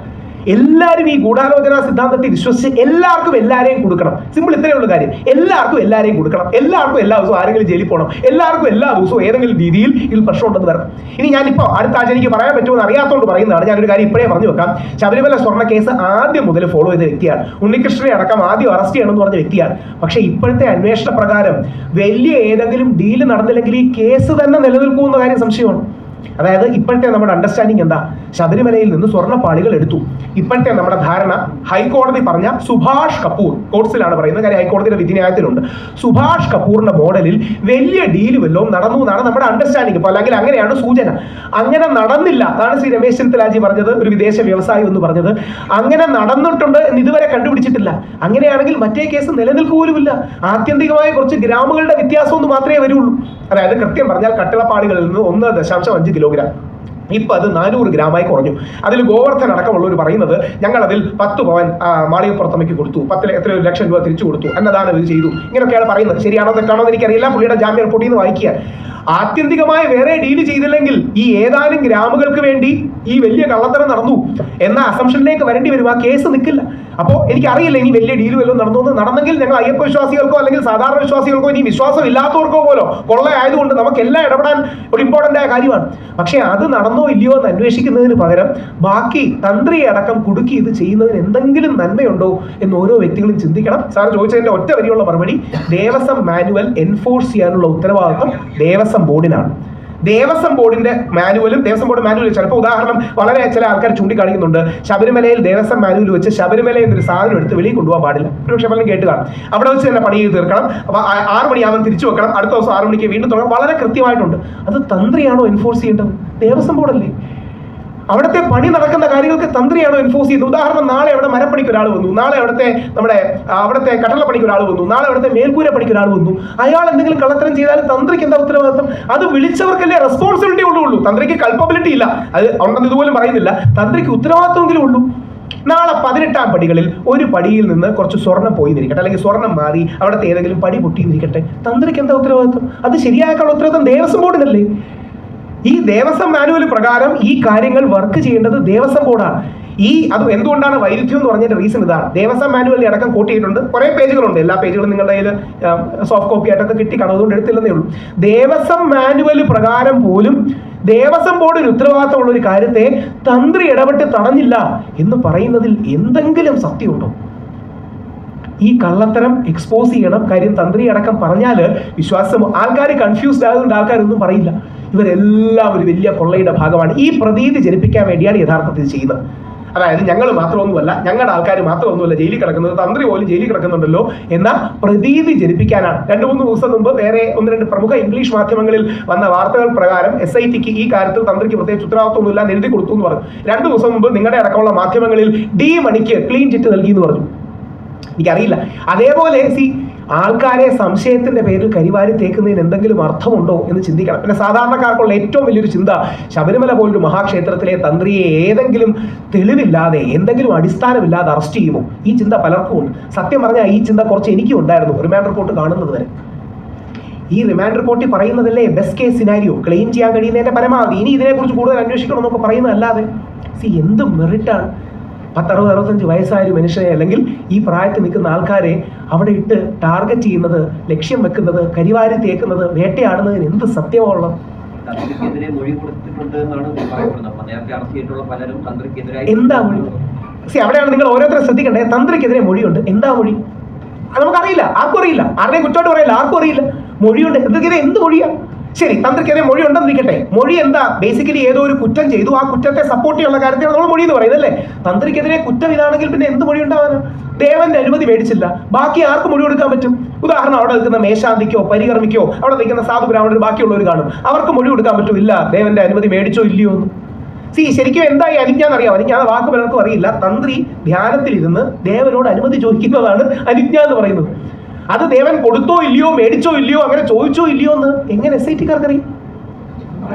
എല്ലാവരും ഈ ഗൂഢാലോചന സിദ്ധാന്തത്തെ വിശ്വസിച്ച് എല്ലാവർക്കും എല്ലാവരെയും കൊടുക്കണം. സിമ്പിൾ, ഇത്രയുള്ള കാര്യം. എല്ലാവർക്കും എല്ലാവരെയും കൊടുക്കണം. എല്ലാവർക്കും എല്ലാ ദിവസവും ആരെങ്കിലും ജയിലിൽ പോകണം. എല്ലാവർക്കും എല്ലാ ദിവസവും ഏതെങ്കിലും രീതിയിൽ ഇതിൽ പ്രശ്നം ഉണ്ടെന്ന് വരണം. ഇനി ഞാനിപ്പോൾ അടുത്ത ആഴ്ച എനിക്ക് പറയാൻ പറ്റുമെന്ന് അറിയാത്തതുകൊണ്ട് പറയുന്നതാണ്. ഞാനൊരു കാര്യം ഇപ്പോഴേ പറഞ്ഞു വെക്കാം. ശബരിമല സ്വർണ്ണ കേസ് ആദ്യം മുതൽ ഫോളോ ചെയ്ത വ്യക്തിയാണ്. ഉണ്ണികൃഷ്ണനെ അടക്കം ആദ്യം അറസ്റ്റ് ചെയ്യണമെന്ന് പറഞ്ഞ വ്യക്തിയാണ്. പക്ഷേ ഇപ്പോഴത്തെ അന്വേഷണ പ്രകാരം വലിയ ഏതെങ്കിലും ഡീല് നടന്നില്ലെങ്കിൽ ഈ കേസ് തന്നെ നിലനിൽക്കുമെന്ന കാര്യം സംശയമാണ്. അതായത് ഇപ്പോഴത്തെ നമ്മുടെ അണ്ടർസ്റ്റാൻഡിങ് എന്താ? ശബരിമലയിൽ നിന്ന് സ്വർണ്ണപ്പാളികൾ എടുത്തു. ഇപ്പോഴത്തെ നമ്മുടെ ധാരണ, ഹൈക്കോടതി പറഞ്ഞ സുഭാഷ് കപൂർ, കോർട്സിലാണ് പറയുന്നത്, കാര്യം ഹൈക്കോടതിയുടെ വിധിന്യായത്തിലുണ്ട്, സുഭാഷ് കപൂറിന്റെ മോഡലിൽ വലിയ ഡീല് വല്ലതും നടന്നു എന്നാണ് നമ്മുടെ അണ്ടർസ്റ്റാൻഡിങ്. ഇപ്പോൾ അല്ലെങ്കിൽ അങ്ങനെയാണ് സൂചന. അങ്ങനെ നടന്നില്ല. അതാണ് ശ്രീ രമേശ് ചെന്നിത്തലാജി പറഞ്ഞത്, ഒരു വിദേശ വ്യവസായി എന്ന് പറഞ്ഞത്. അങ്ങനെ നടന്നിട്ടുണ്ട് എന്ന് ഇതുവരെ കണ്ടുപിടിച്ചിട്ടില്ല. അങ്ങനെയാണെങ്കിൽ മറ്റേ കേസ് നിലനിൽക്കുപോലുമില്ല. ആത്യന്തികമായ കുറച്ച് ഗ്രാമുകളുടെ വ്യത്യാസം ഒന്ന് മാത്രമേ വരുള്ളൂ. അതായത് കൃത്യം പറഞ്ഞാൽ കട്ടിളപ്പാളികളിൽ നിന്ന് 1.5 കിലോഗ്രാം ഇപ്പം അത് 400 ഗ്രാമായി കുറഞ്ഞു. അതിൽ ഗോവർദ്ധൻ അടക്കമുള്ളവർ പറയുന്നത് ഞങ്ങൾ അതിൽ 10 പവൻ മാളികപ്പുറത്തമ്മയ്ക്ക് കൊടുത്തു, 10 എത്രയോ ലക്ഷം രൂപ തിരിച്ചു കൊടുത്തു, എന്നതാണ് ഇത് ചെയ്തു, ഇങ്ങനെയൊക്കെയാണ് പറയുന്നത്. ശരിയാണോ തെറ്റാണോ എന്ന് എനിക്കറിയില്ല. പുള്ളിയുടെ ജാമ്യ റിപ്പോർട്ടിൽ നിന്ന് വായിക്കുക. ആത്യന്തികമായി വേറെ ഡീല് ചെയ്തില്ലെങ്കിൽ ഈ ഏതാനും ഗ്രാമുകൾക്ക് വേണ്ടി ഈ വലിയ കള്ളത്തരം നടന്നു എന്ന അസംഷനിലേക്ക് വരേണ്ടി വരും. ആ കേസ് നിൽക്കില്ല. അപ്പോൾ എനിക്കറിയില്ല ഇനി വലിയ ഡീല് വല്ലതും നടന്നെങ്കിൽ ഞങ്ങൾ അയ്യപ്പ വിശ്വാസികൾക്കോ അല്ലെങ്കിൽ സാധാരണ വിശ്വാസികൾക്കോ ഇനി വിശ്വാസം ഇല്ലാത്തവർക്കോ പോലോ കൊള്ളയായതുകൊണ്ട് നമുക്കെല്ലാം ഇടപെടാൻ ഒരു ഇമ്പോർട്ടൻ്റ് ആയ കാര്യമാണ്. പക്ഷേ അത് നടന്നോ ഇല്ലയോ എന്ന് അന്വേഷിക്കുന്നതിന് പകരം ബാക്കി തന്ത്രിയെ അടക്കം കുടുക്കി ഇത് ചെയ്യുന്നതിന് എന്തെങ്കിലും നന്മയുണ്ടോ എന്ന് ഓരോ വ്യക്തികളും ചിന്തിക്കണം. സാർ ചോദിച്ചതിന്റെ ഒറ്റ വരിയുള്ള മറുപടി, ദേവസ്വം മാനുവൽ എൻഫോഴ്സ് ചെയ്യാനുള്ള ഉത്തരവാദിത്വം ദേവസ്വം ബോർഡിനാണ്. ദേവസ്വം ബോർഡിന്റെ മാനുവലും ദേവസ്വം ബോർഡ് മാനുവലും ചിലപ്പോൾ ഉദാഹരണം വളരെ ചില ആൾക്കാർ ചൂണ്ടിക്കാണിക്കുന്നുണ്ട്. ശബരിമലയിൽ ദേവസ്വം മാനുവൽ വെച്ച് ശബരിമല എന്നൊരു സാധനം എടുത്ത് വെളിയിൽ കൊണ്ടുപോകാൻ പാടില്ല. ഒരുപക്ഷെ പലരും കേട്ട് കാണും. അവിടെ വെച്ച് തന്നെ പണി ചെയ്ത് തീർക്കണം, 6 മണിയാവാൻ തിരിച്ചു വെക്കണം, അടുത്ത ദിവസം 6 മണിക്ക് വീണ്ടും തുടങ്ങണം. വളരെ കൃത്യമായിട്ടുണ്ട്. അത് തന്ത്രിയാണോ എൻഫോഴ്സ് ചെയ്യേണ്ടത്? ദേവസ്വം ബോർഡല്ലേ. അവിടുത്തെ പണി നടക്കുന്ന കാര്യങ്ങൾക്ക് തന്ത്രിയാണോ എൻഫോഴ്സ് ചെയ്യുന്നത്? ഉദാഹരണം, നാളെ അവിടെ മരപ്പണിക്ക് ഒരാൾ വന്നു, നാളെ അവിടുത്തെ അവിടുത്തെ കട്ടളപ്പണിക്ക് ഒരാൾ വന്നു, നാളെ അവിടുത്തെ മേൽക്കൂര പണിക്ക് ഒരാൾ വന്നു. അയാൾ എന്തെങ്കിലും കള്ളത്തരം ചെയ്താലും തന്ത്രിക്ക് എന്താ ഉത്തരവാദിത്വം? അത് വിളിച്ചവർക്കല്ലേ റെസ്പോൺസിബിലിറ്റി ഉള്ളൂ. തന്ത്രിക്ക് കൾപ്പബിലിറ്റി ഇല്ല, അത് ഉണ്ടെന്ന് ഇതുപോലും പറയുന്നില്ല. തന്ത്രിക്ക് ഉത്തരവാദിത്വമെങ്കിലും ഉള്ളൂ. നാളെ 18ാം പടികളിൽ ഒരു പടിയിൽ നിന്ന് കുറച്ച് സ്വർണം പോയിന്നിരിക്കട്ടെ, അല്ലെങ്കിൽ സ്വർണം മാറി അവിടുത്തെ ഏതെങ്കിലും പടി പൊട്ടിയിരിക്കട്ടെ, തന്ത്രിക്ക് എന്താ ഉത്തരവാദിത്വം? അത് ശരിയാക്കാനുള്ള ഉത്തരവാദിത്വം ദേവസ്വം ബോർഡിനല്ലേ. ഈ ദേവസ്വം മാനുവൽ പ്രകാരം ഈ കാര്യങ്ങൾ വർക്ക് ചെയ്യേണ്ടത് ദേവസ്വം ബോർഡാണ്. അത് എന്തുകൊണ്ടാണ് വൈരുദ്ധ്യം എന്ന് പറഞ്ഞതിന്റെ റീസൺ ഇതാണ്. ദേവസ്വം മാനുവലിൽ അടക്കം കോട്ട് ചെയ്തിട്ടുണ്ട്. കുറേ പേജുകളുണ്ട്, എല്ലാ പേജുകളും നിങ്ങളുടെ കയ്യിൽ സോഫ്റ്റ് കോപ്പി ആയിട്ടൊക്കെ കിട്ടിക്കാണും, അതുകൊണ്ട് എടുത്തില്ലെന്നേ ഉള്ളൂ. ദേവസ്വം മാനുവൽ പ്രകാരം പോലും ദേവസ്വം ബോർഡിന് ഉത്തരവാദിത്തമുള്ള ഒരു കാര്യത്തെ തന്ത്രി ഇടപെട്ട് തടഞ്ഞില്ല എന്ന് പറയുന്നതിൽ എന്തെങ്കിലും സത്യമുണ്ടോ? ഈ കള്ളത്തരം എക്സ്പോസ് ചെയ്യണം. കാര്യം തന്ത്രി അടക്കം പറഞ്ഞാൽ വിശ്വാസം, ആൾക്കാർ കൺഫ്യൂസ്ഡ് ആയതുകൊണ്ട് ആൾക്കാരൊന്നും പറയില്ല. ഇവരെല്ലാം ഒരു വലിയ കൊള്ളയുടെ ഭാഗമാണ്. ഈ പ്രതീതി ജനിപ്പിക്കാൻ വേണ്ടിയാണ് യഥാർത്ഥത്തിൽ ചെയ്യുന്നത്. അതായത് ഞങ്ങൾ മാത്രമൊന്നുമല്ല, ഞങ്ങളുടെ ആൾക്കാർ മാത്രമൊന്നുമല്ല ജയിലിൽ കിടക്കുന്നത്, തന്ത്രി പോലും ജയിലിൽ കിടക്കുന്നുണ്ടല്ലോ എന്ന പ്രതീതി ജനിപ്പിക്കാനാണ്. 2-3 ദിവസം മുമ്പ് വേറെ 1-2 പ്രമുഖ ഇംഗ്ലീഷ് മാധ്യമങ്ങളിൽ വന്ന വാർത്തകൾ പ്രകാരം SITക്ക് ഈ കാര്യത്തിൽ തന്ത്രിക്ക് പ്രത്യേകിച്ച് ഉത്തരവാദിത്വമൊന്നുമില്ല എന്ന് എഴുതി കൊടുത്തു എന്ന് പറഞ്ഞു. 2 ദിവസം മുമ്പ് നിങ്ങളുടെ അടക്കമുള്ള മാധ്യമങ്ങളിൽ D മണിക്ക് ക്ലീൻ ചിറ്റ് നൽകി എന്ന് പറഞ്ഞു. എനിക്കറിയില്ല. അതേപോലെ ആൾക്കാരെ സംശയത്തിന്റെ പേരിൽ കരിവാരി തേക്കുന്നതിന് എന്തെങ്കിലും അർത്ഥമുണ്ടോ എന്ന് ചിന്തിക്കണം. പിന്നെ സാധാരണക്കാർക്കുള്ള ഏറ്റവും വലിയൊരു ചിന്ത, ശബരിമല പോലൊരു മഹാക്ഷേത്രത്തിലെ തന്ത്രിയെ ഏതെങ്കിലും തെളിവില്ലാതെ എന്തെങ്കിലും അടിസ്ഥാനമില്ലാതെ അറസ്റ്റ് ചെയ്യുമോ? ഈ ചിന്ത പലർക്കും ഉണ്ട്. സത്യം പറഞ്ഞാൽ ഈ ചിന്ത കുറച്ച് എനിക്കും ഉണ്ടായിരുന്നു റിമാൻഡ് റിപ്പോർട്ട് കാണുന്നത് വരെ. ഈ റിമാൻഡ് റിപ്പോർട്ടിൽ പറയുന്നതല്ലേ ബെസ്റ്റ് കേസ് സിനാരിയോ, ക്ലെയിം ചെയ്യാൻ കഴിയുന്നതിന്റെ പരമാവധി. ഇനി ഇതിനെക്കുറിച്ച് കൂടുതൽ അന്വേഷിക്കണം എന്നൊക്കെ പറയുന്നതല്ലാതെ എന്ത് മെറിറ്റാണ് 60-65 വയസ്സായ ഒരു മനുഷ്യനെ, അല്ലെങ്കിൽ ഈ പ്രായത്തിൽ നിൽക്കുന്ന ആൾക്കാരെ അവിടെ ഇട്ട് ടാർഗറ്റ് ചെയ്യുന്നത്, ലക്ഷ്യം വെക്കുന്നത്, കരിവാരി തേക്കുന്നത്, വേട്ടയാടുന്നതിന് എന്ത് സത്യമുള്ളത്? എന്താ മൊഴി? അവിടെയാണ് നിങ്ങൾ ഓരോരുത്തരും ശ്രദ്ധിക്കണ്ടേ. തന്ത്രിക്കെതിരെ മൊഴിയുണ്ട്. എന്താ മൊഴി? അത് നമുക്കറിയില്ല, ആർക്കും അറിയില്ല. ആരുടെയും കുറ്റോട്ട് പറയില്ല, ആർക്കും അറിയില്ല. മൊഴിയുണ്ട്. എന്തൊക്കെ എന്ത് മൊഴിയാ? ശരി, തന്ത്രിക്കെതിരെ മൊഴി ഉണ്ടെന്നിരിക്കട്ടെ. മൊഴി എന്താ? ബേസിക്കലി ഏതോ ഒരു കുറ്റം ചെയ്തു, ആ കുറ്റത്തെ സപ്പോർട്ട് ചെയ്യാനുള്ള കാര്യത്തിലാണ് നമ്മൾ മൊഴി എന്ന് പറയുന്നത് അല്ലേ? തന്ത്രിക്കെതിരെ കുറ്റം ഇതാണെങ്കിൽ പിന്നെ എന്ത് മൊഴി ഉണ്ടാവാനാ? ദേവന്റെ അനുമതി മേടിച്ചില്ല, ബാക്കി ആർക്ക് മൊഴി കൊടുക്കാൻ പറ്റും? ഉദാഹരണം, അവിടെ നിൽക്കുന്ന മേശാന്തിക്കോ പരികർമ്മിക്കോ അവിടെ നിൽക്കുന്ന സാധു ബ്രാഹ്മണർ ബാക്കിയുള്ളവർ കാണും, അവർക്ക് മൊഴി കൊടുക്കാൻ പറ്റില്ല ദേവന്റെ അനുമതി മേടിച്ചോ ഇല്ലയോ എന്ന്. ശരിക്കും എന്തായി അനുജ്ഞാന്നറിയാം? അനുജ്ഞാത വാക്ക് പലർക്കും അറിയില്ല. തന്ത്രി ധ്യാനത്തിലിരുന്ന് ദേവനോട് അനുമതി ചോദിക്കുന്നതാണ് അനുജ്ഞ എന്ന് പറയുന്നത്. അത് ദേവൻ കൊടുത്തോ ഇല്ലയോ, മേടിച്ചോ ഇല്ലയോ, അങ്ങനെ ചോദിച്ചോ ഇല്ലയോ എന്ന് എങ്ങനെ SITക്കാർക്ക് അറിയും?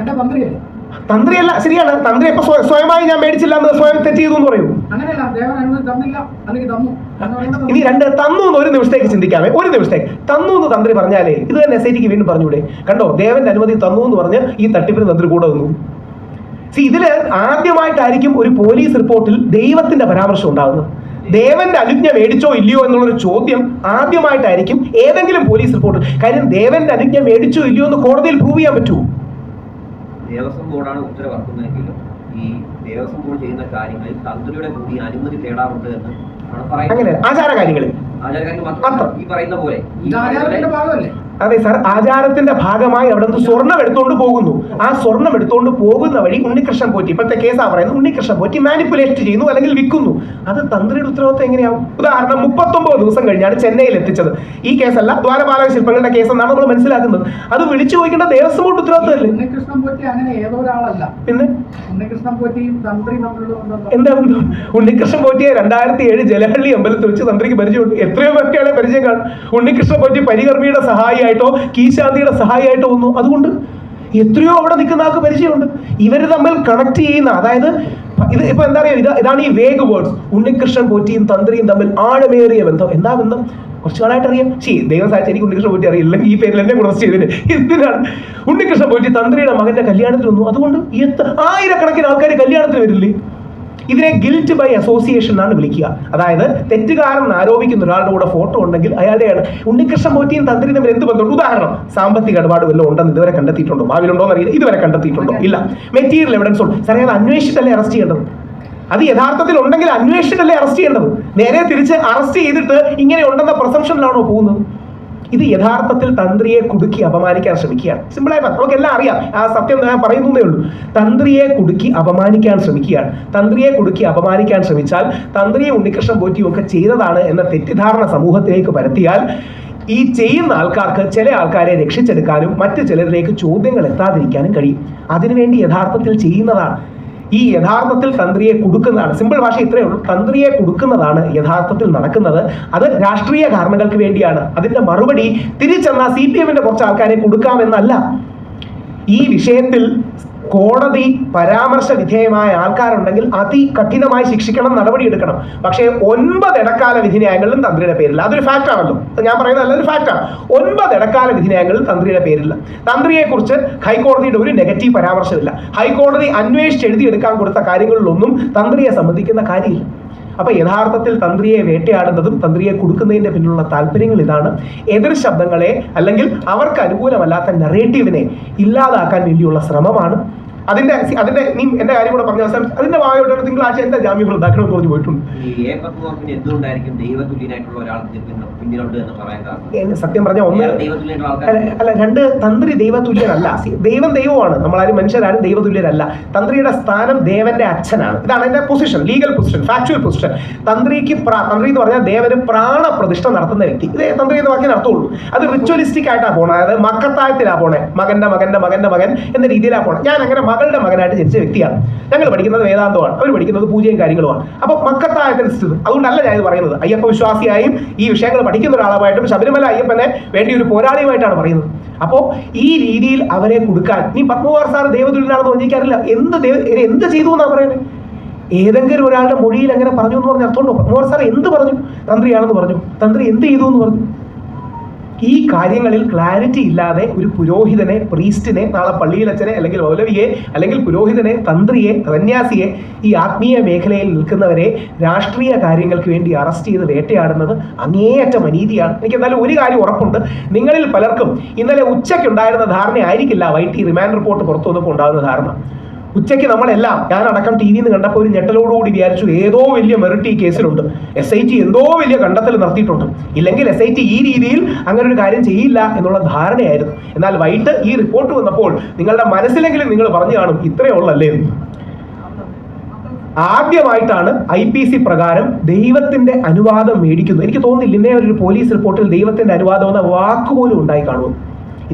തന്ത്രിയല്ല. ശരിയാണ്, തന്ത്രി ഇപ്പൊ സ്വയമായി ഞാൻ മേടിച്ചില്ല എന്ന് സ്വയം തെറ്റ് ചെയ്തു എന്ന് പറയൂ. ഇനി തന്നു എന്ന് ഒരു നിമിഷത്തേക്ക് ചിന്തിക്കാമേ. ഒരു നിമിഷത്തേക്ക് തന്നു എന്ന് തന്ത്രി പറഞ്ഞാലേ ഇത് തന്നെ SITക്ക് വീണ്ടും പറഞ്ഞൂടെ? കണ്ടോ, ദേവന്റെ അനുമതി തന്നു എന്ന് പറഞ്ഞ് ഈ തട്ടിപ്പിന് തന്ത്രി കൂടെ വന്നു. ഇതില് ആദ്യമായിട്ടായിരിക്കും ഒരു പോലീസ് റിപ്പോർട്ടിൽ ദൈവത്തിന്റെ പരാമർശം ഉണ്ടാകുന്നത്. ദേവന്റെ അനുജ്ഞ മേടിച്ചോ ഇല്ലയോ എന്നുള്ളൊരു ചോദ്യം ആദ്യമായിട്ടായിരിക്കും ഏതെങ്കിലും പോലീസ് റിപ്പോർട്ട്. കാര്യം ദേവന്റെ അനുജ്ഞ മേടിച്ചോ ഇല്ലയോ എന്ന് കോടതിയിൽ പ്രൂവ് ചെയ്യാൻ പറ്റുമോ? ദേവസ്വം ബോർഡാണ് ഉത്തരവാദിത്തമെങ്കിലും ഈ ദേവസ്വം ബോർഡ് ചെയ്യുന്ന കാര്യങ്ങളിൽ തന്ത്രിയുടെ കൂടി അനുമതി തേടാറുണ്ട് എന്ന് അങ്ങനെ ആചാര കാര്യങ്ങളിൽ ഈ പറയുന്ന പോലെ അതെ സാർ, ആചാരത്തിന്റെ ഭാഗമായി അവിടെ നിന്ന് സ്വർണം എടുത്തുകൊണ്ട് പോകുന്നു. ആ സ്വർണം എടുത്തുകൊണ്ട് പോകുന്ന വഴി ഉണ്ണികൃഷ്ണൻ പോറ്റി, ഇപ്പോഴത്തെ കേസാ പറയുന്നത്, ഉണ്ണികൃഷ്ണൻ പോറ്റി മാനിപ്പുലേറ്റ് ചെയ്യുന്നു അല്ലെങ്കിൽ വിൽക്കുന്നു. അത് തന്ത്രിയുടെ ഉത്തരവാദിത്തം എങ്ങനെയാവും? ഉദാഹരണം, 39 ദിവസം കഴിഞ്ഞാണ് ചെന്നൈയിൽ എത്തിച്ചത്. ഈ കേസല്ല, ദ്വാരപാലക ശില്പങ്ങളുടെ കേസ് എന്നാണ് നമ്മൾ മനസ്സിലാക്കുന്നത്. അത് വിളിച്ചു ചോദിക്കേണ്ട ദേവസ്വം ബോർഡ് ഉത്തരവാദിത്തമല്ലേ? ഉണ്ണികൃഷ്ണൻ പോറ്റി അങ്ങനെ ഏതോ ഒരാളല്ല. പിന്നെ ഉണ്ണികൃഷ്ണൻ പോറ്റിയും തന്ത്രി എന്താ ബന്ധം? ഉണ്ണികൃഷ്ണൻ പോറ്റിയെ 2007 ജലഹള്ളി അമ്പലത്തിൽ വെച്ച് തന്ത്രിക്ക് പരിചയമുണ്ട്. എത്രയോ പേർക്കാണ് പരിചയം കാണും. ഉണ്ണികൃഷ്ണൻ പോറ്റി പരികർമ്മിയുടെ സഹായിയായിട്ടോ കീശാന്തിയുടെ സഹായിയായിട്ടോ വന്നു. അതുകൊണ്ട് എത്രയോ അവിടെ നിൽക്കുന്ന ആൾക്ക് പരിചയമുണ്ട്. ഇവർ തമ്മിൽ കണക്ട് ചെയ്യുന്ന, അതായത് ഇത് ഇപ്പൊ എന്താ പറയുക, ഇതാണ് ഈ വേഗ് വേർഡ്സ്. ഉണ്ണികൃഷ്ണൻ പോറ്റിയും തന്ത്രിയും തമ്മിൽ ആഴമേറിയ ബന്ധം. എന്താ ബന്ധം? കുറച്ചു നാളായിട്ട് അറിയാം. ദൈവം സാധിച്ചു എനിക്ക് ഉണ്ണികൃഷ്ണൻ പോറ്റി അറിയില്ല, ഈ പേരിൽ എന്നെ കുറിച്ച് ചെയ്തതിന് എന്തിനാണ്? ഉണ്ണികൃഷ്ണൻ പോറ്റി തന്ത്രിയുടെ മകന്റെ കല്യാണത്തിന് വന്നു, അതുകൊണ്ട് ആയിരക്കണക്കിന് ആൾക്കാർ കല്യാണത്തിന് വരില്ലേ? ഇതിനെ ഗിൽറ്റ് ബൈ അസോസിയേഷൻ എന്നാണ് വിളിക്കുക. അതായത് തെറ്റുകാരൻ ആരോപിക്കുന്ന ഒരാളുടെ കൂടെ ഫോട്ടോ ഉണ്ടെങ്കിൽ അയാളുടെയാണ്. ഉണ്ണികൃഷ്ണൻ പോറ്റിയും തന്ത്രി തമ്മിൽ എന്ത് ബന്ധമുണ്ട്? ഉദാഹരണം, സാമ്പത്തിക ഇടപാട് വല്ലതും ഉണ്ടെന്ന് ഇതുവരെ കണ്ടെത്തിയിട്ടുണ്ടോ? ഭാവിയിലുണ്ടോ എന്നറിയില്ല, ഇതുവരെ കണ്ടെത്തിയിട്ടുണ്ടോ? ഇല്ല. മെറ്റീരിയൽ എവിഡൻസ് ഉണ്ട്. സാറേ, അത് അന്വേഷിച്ചിട്ടല്ലേ അറസ്റ്റ് ചെയ്യേണ്ടത്? അത് യഥാർത്ഥത്തിൽ ഉണ്ടെങ്കിൽ അന്വേഷിച്ചിട്ടല്ലേ അറസ്റ്റ് ചെയ്യേണ്ടത്? നേരെ തിരിച്ച് അറസ്റ്റ് ചെയ്തിട്ട് ഇങ്ങനെ ഉണ്ടെന്ന പ്രസംഷനിലാണോ പോകുന്നത്? ഇത് യഥാർത്ഥത്തിൽ തന്ത്രിയെ കുടുക്കി അപമാനിക്കാൻ ശ്രമിക്കുകയാണ്. സിമ്പിളായി നമുക്കെല്ലാം അറിയാം, ആ സത്യം ഞാൻ പറയുന്നേ ഉള്ളൂ. തന്ത്രിയെ കുടുക്കി അപമാനിക്കാൻ ശ്രമിക്കുകയാണ്. തന്ത്രിയെ കുടുക്കി അപമാനിക്കാൻ ശ്രമിച്ചാൽ തന്ത്രിയെ ഉണ്ണികൃഷ്ണൻ പോറ്റിയും ഒക്കെ ചെയ്തതാണ് എന്ന തെറ്റിദ്ധാരണ സമൂഹത്തിലേക്ക് പരത്തിയാൽ ഈ ചെയ്യുന്ന ആൾക്കാർക്ക് ചില ആൾക്കാരെ രക്ഷിച്ചെടുക്കാനും മറ്റു ചിലരിലേക്ക് ചോദ്യങ്ങൾ എത്താതിരിക്കാനും കഴിയും. അതിനുവേണ്ടി യഥാർത്ഥത്തിൽ ചെയ്യുന്നതാണ്. ഈ യഥാർത്ഥത്തിൽ തന്ത്രിയെ കൊടുക്കുന്നതാണ്. സിമ്പിൾ ഭാഷ ഇത്രയേ ഉള്ളൂ. തന്ത്രിയെ കൊടുക്കുന്നതാണ് യഥാർത്ഥത്തിൽ നടക്കുന്നത്. അത് രാഷ്ട്രീയ കാരണങ്ങൾക്ക് വേണ്ടിയാണ്. അതിന്റെ മറുപടി തിരിച്ചെന്നാൽ CPM-ന്റെ കുറച്ച് ആൾക്കാരെ കൊടുക്കാമെന്നല്ല. ഈ വിഷയത്തിൽ കോടതി പരാമർശ വിധേയമായ ആൾക്കാരുണ്ടെങ്കിൽ അതികഠിനമായി ശിക്ഷിക്കണം, നടപടിയെടുക്കണം. പക്ഷേ 9 ഇടക്കാല വിധിന്യായങ്ങളിലും തന്ത്രിയുടെ പേരില്ല. അതൊരു ഫാക്റ്റ് ആണല്ലോ, ഞാൻ പറയുന്നതല്ല, ഒരു ഫാക്റ്റാണ്. 9 ഇടക്കാല വിധിന്യായങ്ങളിൽ തന്ത്രിയുടെ പേരില്ല. തന്ത്രിയെക്കുറിച്ച് ഹൈക്കോടതിയുടെ ഒരു നെഗറ്റീവ് പരാമർശമില്ല. ഹൈക്കോടതി അന്വേഷിച്ച് എഴുതിയെടുക്കാൻ കൊടുത്ത കാര്യങ്ങളിലൊന്നും തന്ത്രിയെ സംബന്ധിക്കുന്ന കാര്യമില്ല. അപ്പൊ യഥാർത്ഥത്തിൽ തന്ത്രിയെ വേട്ടയാടുന്നതും തന്ത്രിയെ കൊടുക്കുന്നതിന്റെ പിന്നിലുള്ള താല്പര്യങ്ങൾ ഇതാണ്. എതിർ ശബ്ദങ്ങളെ അല്ലെങ്കിൽ അവർക്ക് അനുകൂലമല്ലാത്ത നറേറ്റീവിനെ ഇല്ലാതാക്കാൻ വേണ്ടിയുള്ള ശ്രമമാണ്. അതിന്റെ നീ എന്റെ കാര്യം കൂടെ പറഞ്ഞ അവസാനം അതിന്റെ ഭാഗമായിട്ട് തിങ്കളാഴ്ച എന്താ ജാമ്യം റദ്ദാക്കണമെന്ന് പറഞ്ഞു പോയിട്ടുണ്ട്. സത്യം പറഞ്ഞ അല്ല, 2 തന്ത്രി ദൈവതുല്യനല്ല. ദൈവം ദൈവമാണ്, നമ്മളാരും മനുഷ്യരാരും ദൈവതുല്യരല്ല. തന്ത്രിയുടെ സ്ഥാനം ദേവന്റെ അച്ഛനാണ്. ഇതാണ് എന്റെ position, legal position, factual position. തന്ത്രി എന്ന് പറഞ്ഞാൽ ദേവന് പ്രാണപ്രതിഷ്ഠ നടത്തുന്ന വ്യക്തി. ഇത് തന്ത്രി എന്ന് വാക്കിന് അർത്ഥമുള്ളൂ. അത് റിച്വലിസ്റ്റിക് ആയിട്ടാണ് പോണേ, അതായത് മക്കത്തായത്തിലാണ് പോണേ, മകന്റെ മകന്റെ മകന്റെ മകൻ എന്ന രീതിയിലാണ് പോണേ. ഞാൻ അങ്ങനെ മകളുടെ മകനായിട്ട് ജനിച്ച വ്യക്തിയാണ്. ഞങ്ങൾ പഠിക്കുന്നത് വേദാന്തമാണ്, അവർ പഠിക്കുന്നത് പൂജയും കാര്യങ്ങളുമാണ്. അപ്പൊ മക്കത്തായത്തിനനുസരിച്ച് അതുകൊണ്ടല്ല ഞാൻ ഇത് പറയുന്നത്. അയ്യപ്പ വിശ്വാസിയായും ഈ വിഷയങ്ങൾ പഠിക്കുന്ന ഒരാളായിട്ടും ശബരിമല അയ്യപ്പനെ വേണ്ടി ഒരു പോരാളിയുമായിട്ടാണ് പറയുന്നത്. അപ്പോൾ ഈ രീതിയിൽ അവരെ കൊടുക്കാൻ നീ പത്മകുമാർ സാർ ദൈവതുല്യനാണെന്ന് പറഞ്ഞിരിക്കാറില്ല. എന്ത് ചെയ്തു എന്നാണ് പറയുന്നത്? ഏതെങ്കിലും ഒരാളുടെ മൊഴിയിൽ അങ്ങനെ പറഞ്ഞു എന്ന് പറഞ്ഞ അർത്ഥമുണ്ടോ? പത്മകുമാർ സാർ എന്ത് പറഞ്ഞു? തന്ത്രിയാണെന്ന് പറഞ്ഞു. തന്ത്രി എന്ത് ചെയ്തു എന്ന് പറഞ്ഞു? ഈ കാര്യങ്ങളിൽ ക്ലാരിറ്റി ഇല്ലാതെ ഒരു പുരോഹിതനെ, പ്രീസ്റ്റിനെ, നാളെ പള്ളിയിലച്ഛനെ അല്ലെങ്കിൽ മൗലവിയെ അല്ലെങ്കിൽ പുരോഹിതനെ, തന്ത്രിയെ, സന്യാസിയെ, ഈ ആത്മീയ മേഖലയിൽ നിൽക്കുന്നവരെ രാഷ്ട്രീയ കാര്യങ്ങൾക്ക് വേണ്ടി അറസ്റ്റ് ചെയ്ത് വേട്ടയാടുന്നത് അങ്ങേയറ്റം അനീതിയാണ്. എനിക്ക് എന്തായാലും ഒരു കാര്യം ഉറപ്പുണ്ട്, നിങ്ങളിൽ പലർക്കും ഇന്നലെ ഉച്ചയ്ക്കുണ്ടായിരുന്ന ധാരണ ആയിരിക്കില്ല YT റിമാൻഡ് റിപ്പോർട്ട് പുറത്തു വന്നപ്പോൾ ഉണ്ടാകുന്ന ധാരണ. ഉച്ചയ്ക്ക് നമ്മളെല്ലാം, ഞാനടക്കം TV നിന്ന് കണ്ടപ്പോൾ ഒരു ഞെട്ടലോടുകൂടി വിചാരിച്ചു ഏതോ വലിയ മെറിറ്റ് ഈ കേസിലുണ്ട്, SIT എന്തോ വലിയ കണ്ടെത്തൽ നടത്തിയിട്ടുണ്ട്, ഇല്ലെങ്കിൽ SIT ഈ രീതിയിൽ അങ്ങനെ ഒരു കാര്യം ചെയ്യില്ല എന്നുള്ള ധാരണയായിരുന്നു. എന്നാൽ വൈകിട്ട് ഈ റിപ്പോർട്ട് വന്നപ്പോൾ നിങ്ങളുടെ മനസ്സിലെങ്കിലും നിങ്ങൾ പറഞ്ഞു കാണും ഇത്രയേ ഉള്ളല്ലേ. ആദ്യമായിട്ടാണ് IPC പ്രകാരം ദൈവത്തിന്റെ അനുവാദം മേടിക്കുന്നത്. എനിക്ക് തോന്നുന്നില്ല ഇന്നേ ഒരു പോലീസ് റിപ്പോർട്ടിൽ ദൈവത്തിന്റെ അനുവാദം എന്ന വാക്കുപോലും ഉണ്ടായി കാണുമെന്ന്.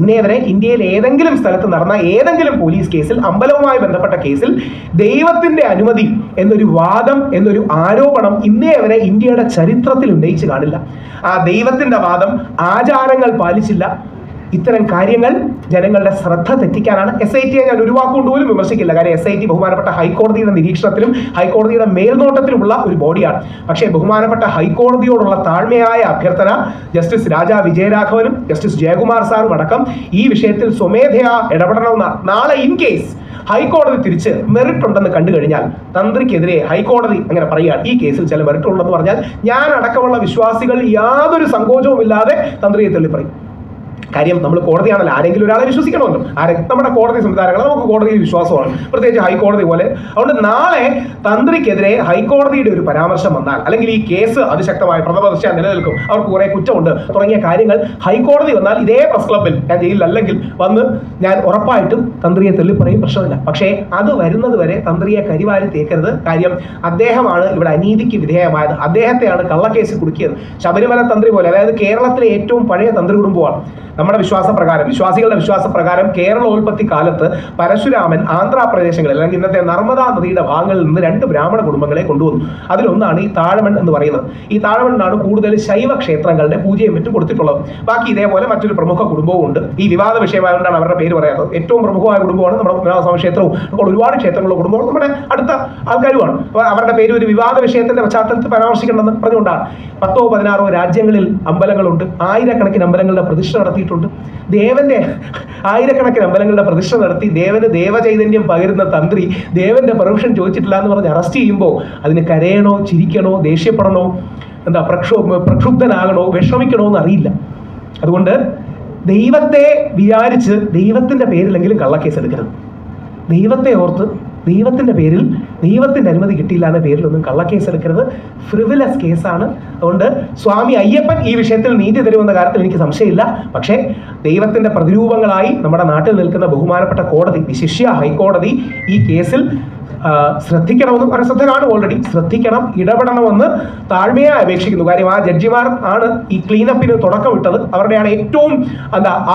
ഇന്നേ വരെ ഇന്ത്യയിൽ ഏതെങ്കിലും സ്ഥലത്ത് നടന്ന ഏതെങ്കിലും പോലീസ് കേസിൽ, അമ്പലവുമായി ബന്ധപ്പെട്ട കേസിൽ ദൈവത്തിന്റെ അനുമതി എന്നൊരു വാദം, എന്നൊരു ആരോപണം ഇന്നേ വരെ ഇന്ത്യയുടെ ചരിത്രത്തിൽ ഉന്നയിച്ച് കാണില്ല. ആ ദൈവത്തിന്റെ വാദം ആചാരങ്ങൾ പാലിച്ചില്ല. ഇത്തരം കാര്യങ്ങൾ ജനങ്ങളുടെ ശ്രദ്ധ തെറ്റിക്കാനാണ്. SIT ഞാൻ ഒരു വാക്കുകൊണ്ട് പോലും വിമർശിക്കില്ല. കാര്യം SIT ബഹുമാനപ്പെട്ട ഹൈക്കോടതിയുടെ നിരീക്ഷണത്തിലും ഹൈക്കോടതിയുടെ മേൽനോട്ടത്തിലുമുള്ള ഒരു ബോഡിയാണ്. പക്ഷേ ബഹുമാനപ്പെട്ട ഹൈക്കോടതിയോടുള്ള താഴ്മയായ അഭ്യർത്ഥന ജസ്റ്റിസ് രാജാ വിജയരാഘവനും ജസ്റ്റിസ് ജയകുമാർ സാറും അടക്കം ഈ വിഷയത്തിൽ സ്വമേധയാ ഇടപെടണമെന്നാണ്. നാളെ ഇൻ കേസ് ഹൈക്കോടതി തിരിച്ച് മെറിറ്റ് ഉണ്ടെന്ന് കണ്ടു കഴിഞ്ഞാൽ തന്ത്രിക്കെതിരെ ഹൈക്കോടതി അങ്ങനെ പറയുകയാണ്, ഈ കേസിൽ ചില മെറിറ്റ് ഉണ്ടെന്ന് പറഞ്ഞാൽ ഞാൻ അടക്കമുള്ള വിശ്വാസികൾ യാതൊരു സങ്കോചവും ഇല്ലാതെ തന്ത്രിയെ തള്ളി പറയും. കാര്യം നമ്മൾ കോടതിയാണല്ലോ, ആരെങ്കിലും ഒരാളെ വിശ്വസിക്കണമല്ലോ. നമ്മുടെ കോടതി സംവിധാനങ്ങൾ നമുക്ക് കോടതിയിൽ വിശ്വാസമാണ്, പ്രത്യേകിച്ച് ഹൈക്കോടതി പോലെ. അതുകൊണ്ട് നാളെ തന്ത്രിക്കെതിരെ ഹൈക്കോടതിയുടെ ഒരു പരാമർശം വന്നാൽ, അല്ലെങ്കിൽ ഈ കേസ് അതിശക്തമായ പ്രഥമദൃഷ്ട്യാ നിലനിൽക്കും, അവർക്ക് കുറെ കുറ്റമുണ്ട് തുടങ്ങിയ കാര്യങ്ങൾ ഹൈക്കോടതി വന്നാൽ ഇതേ പ്രസ് ക്ലബിൽ ഞാൻ ജയിലിലല്ലെങ്കിൽ വന്ന് ഞാൻ ഉറപ്പായിട്ടും തന്ത്രിയെ തള്ളി പറയും, പ്രശ്നമില്ല. പക്ഷേ അത് വരുന്നത് വരെ തന്ത്രിയെ കരിവാരി തേക്കരുത്. കാര്യം അദ്ദേഹമാണ് ഇവിടെ അനീതിക്ക് വിധേയമായത്, അദ്ദേഹത്തെയാണ് കള്ളക്കേസ് കുടുക്കിയത്. ശബരിമല തന്ത്രി പോലെ, അതായത് കേരളത്തിലെ ഏറ്റവും പഴയ തന്ത്രി കുടുംബമാണ്. നമ്മുടെ വിശ്വാസപ്രകാരം, വിശ്വാസികളുടെ വിശ്വാസപ്രകാരം കേരളോൽപ്പത്തി കാലത്ത് പരശുരാമൻ ആന്ധ്രാപ്രദേശങ്ങളിൽ അല്ലെങ്കിൽ ഇന്നത്തെ നർമ്മദാ നദിയുടെ ഭാഗങ്ങളിൽ നിന്ന് 2 ബ്രാഹ്മണ കുടുംബങ്ങളെ കൊണ്ടുവന്നു. അതിലൊന്നാണ് ഈ താഴമൺ എന്ന് പറയുന്നത്. ഈ താഴമണ്ണാണ് കൂടുതൽ ശൈവ ക്ഷേത്രങ്ങളുടെ പൂജയും മറ്റും കൊടുത്തിട്ടുള്ളത്. ബാക്കി ഇതേപോലെ മറ്റൊരു പ്രമുഖ കുടുംബവും ഉണ്ട്. ഈ വിവാദ വിഷയമായതുകൊണ്ടാണ് അവരുടെ പേര് പറയാത്തത്. ഏറ്റവും പ്രമുഖമായ കുടുംബമാണ് നമ്മുടെ പത്മനാഭസ്വാമി ക്ഷേത്രവും. അപ്പോൾ ഒരുപാട് ക്ഷേത്രങ്ങളുള്ള കുടുംബവും നമ്മുടെ അടുത്ത ആൾക്കാരുമാണ്. അപ്പോൾ അവരുടെ പേര് ഒരു വിവാദ വിഷയത്തിന്റെ പശ്ചാത്തലത്തിൽ പരാമർശിക്കണമെന്ന് പറഞ്ഞുകൊണ്ടാണ്. 10-16 രാജ്യങ്ങളിൽ അമ്പലങ്ങളുണ്ട്. ആയിരക്കണക്കിന് അമ്പലങ്ങളുടെ പ്രതിഷ്ഠ നടത്തിയിട്ടുണ്ട്. ദേവന്റെ ആയിരക്കണക്കിന് അമ്പലങ്ങളുടെ പ്രതിഷ്ഠ നടത്തി ദേവന് ദേവചൈതന്യം പകരുന്ന തന്ത്രി ദേവന്റെ പെർമിഷൻ ചോദിച്ചിട്ടില്ല എന്ന് പറഞ്ഞ് അറസ്റ്റ് ചെയ്യുമ്പോൾ അതിന് കരയണോ, ചിരിക്കണോ, ദേഷ്യപ്പെടണോ, പ്രക്ഷുബ്ധനാകണോ, വിഷമിക്കണോ എന്ന് അറിയില്ല. അതുകൊണ്ട് ദൈവത്തെ വിചാരിച്ച് ദൈവത്തിന്റെ പേരിലെങ്കിലും കള്ളക്കേസ് എടുക്കരുത്. ദൈവത്തെ ഓർത്ത് ദൈവത്തിന്റെ പേരിൽ ദൈവത്തിന്റെ അനുമതി കിട്ടിയില്ല എന്ന പേരിലൊന്നും കള്ളക്കേസ് എടുക്കരുത്. ഫ്രിവിലസ് കേസാണ്. അതുകൊണ്ട് സ്വാമി അയ്യപ്പൻ ഈ വിഷയത്തിൽ നീതി തരുമെന്ന കാര്യത്തിൽ എനിക്ക് സംശയമില്ല. പക്ഷേ ദൈവത്തിന്റെ പ്രതിരൂപങ്ങളായി നമ്മുടെ നാട്ടിൽ നിൽക്കുന്ന ബഹുമാനപ്പെട്ട കോടതി, വിശിഷ്യ ഹൈക്കോടതി ഈ കേസിൽ ശ്രദ്ധിക്കണമെന്ന് പരസ്യത്തിലാണ് ഓൾറെഡി ശ്രദ്ധിക്കണം, ഇടപെടണമെന്ന് താഴ്മയായി അപേക്ഷിക്കുന്നു. കാര്യം ആ ജഡ്ജിമാർ ആണ് ഈ ക്ലീനപ്പിന് തുടക്കമിട്ടത്. അവരുടെയാണ് ഏറ്റവും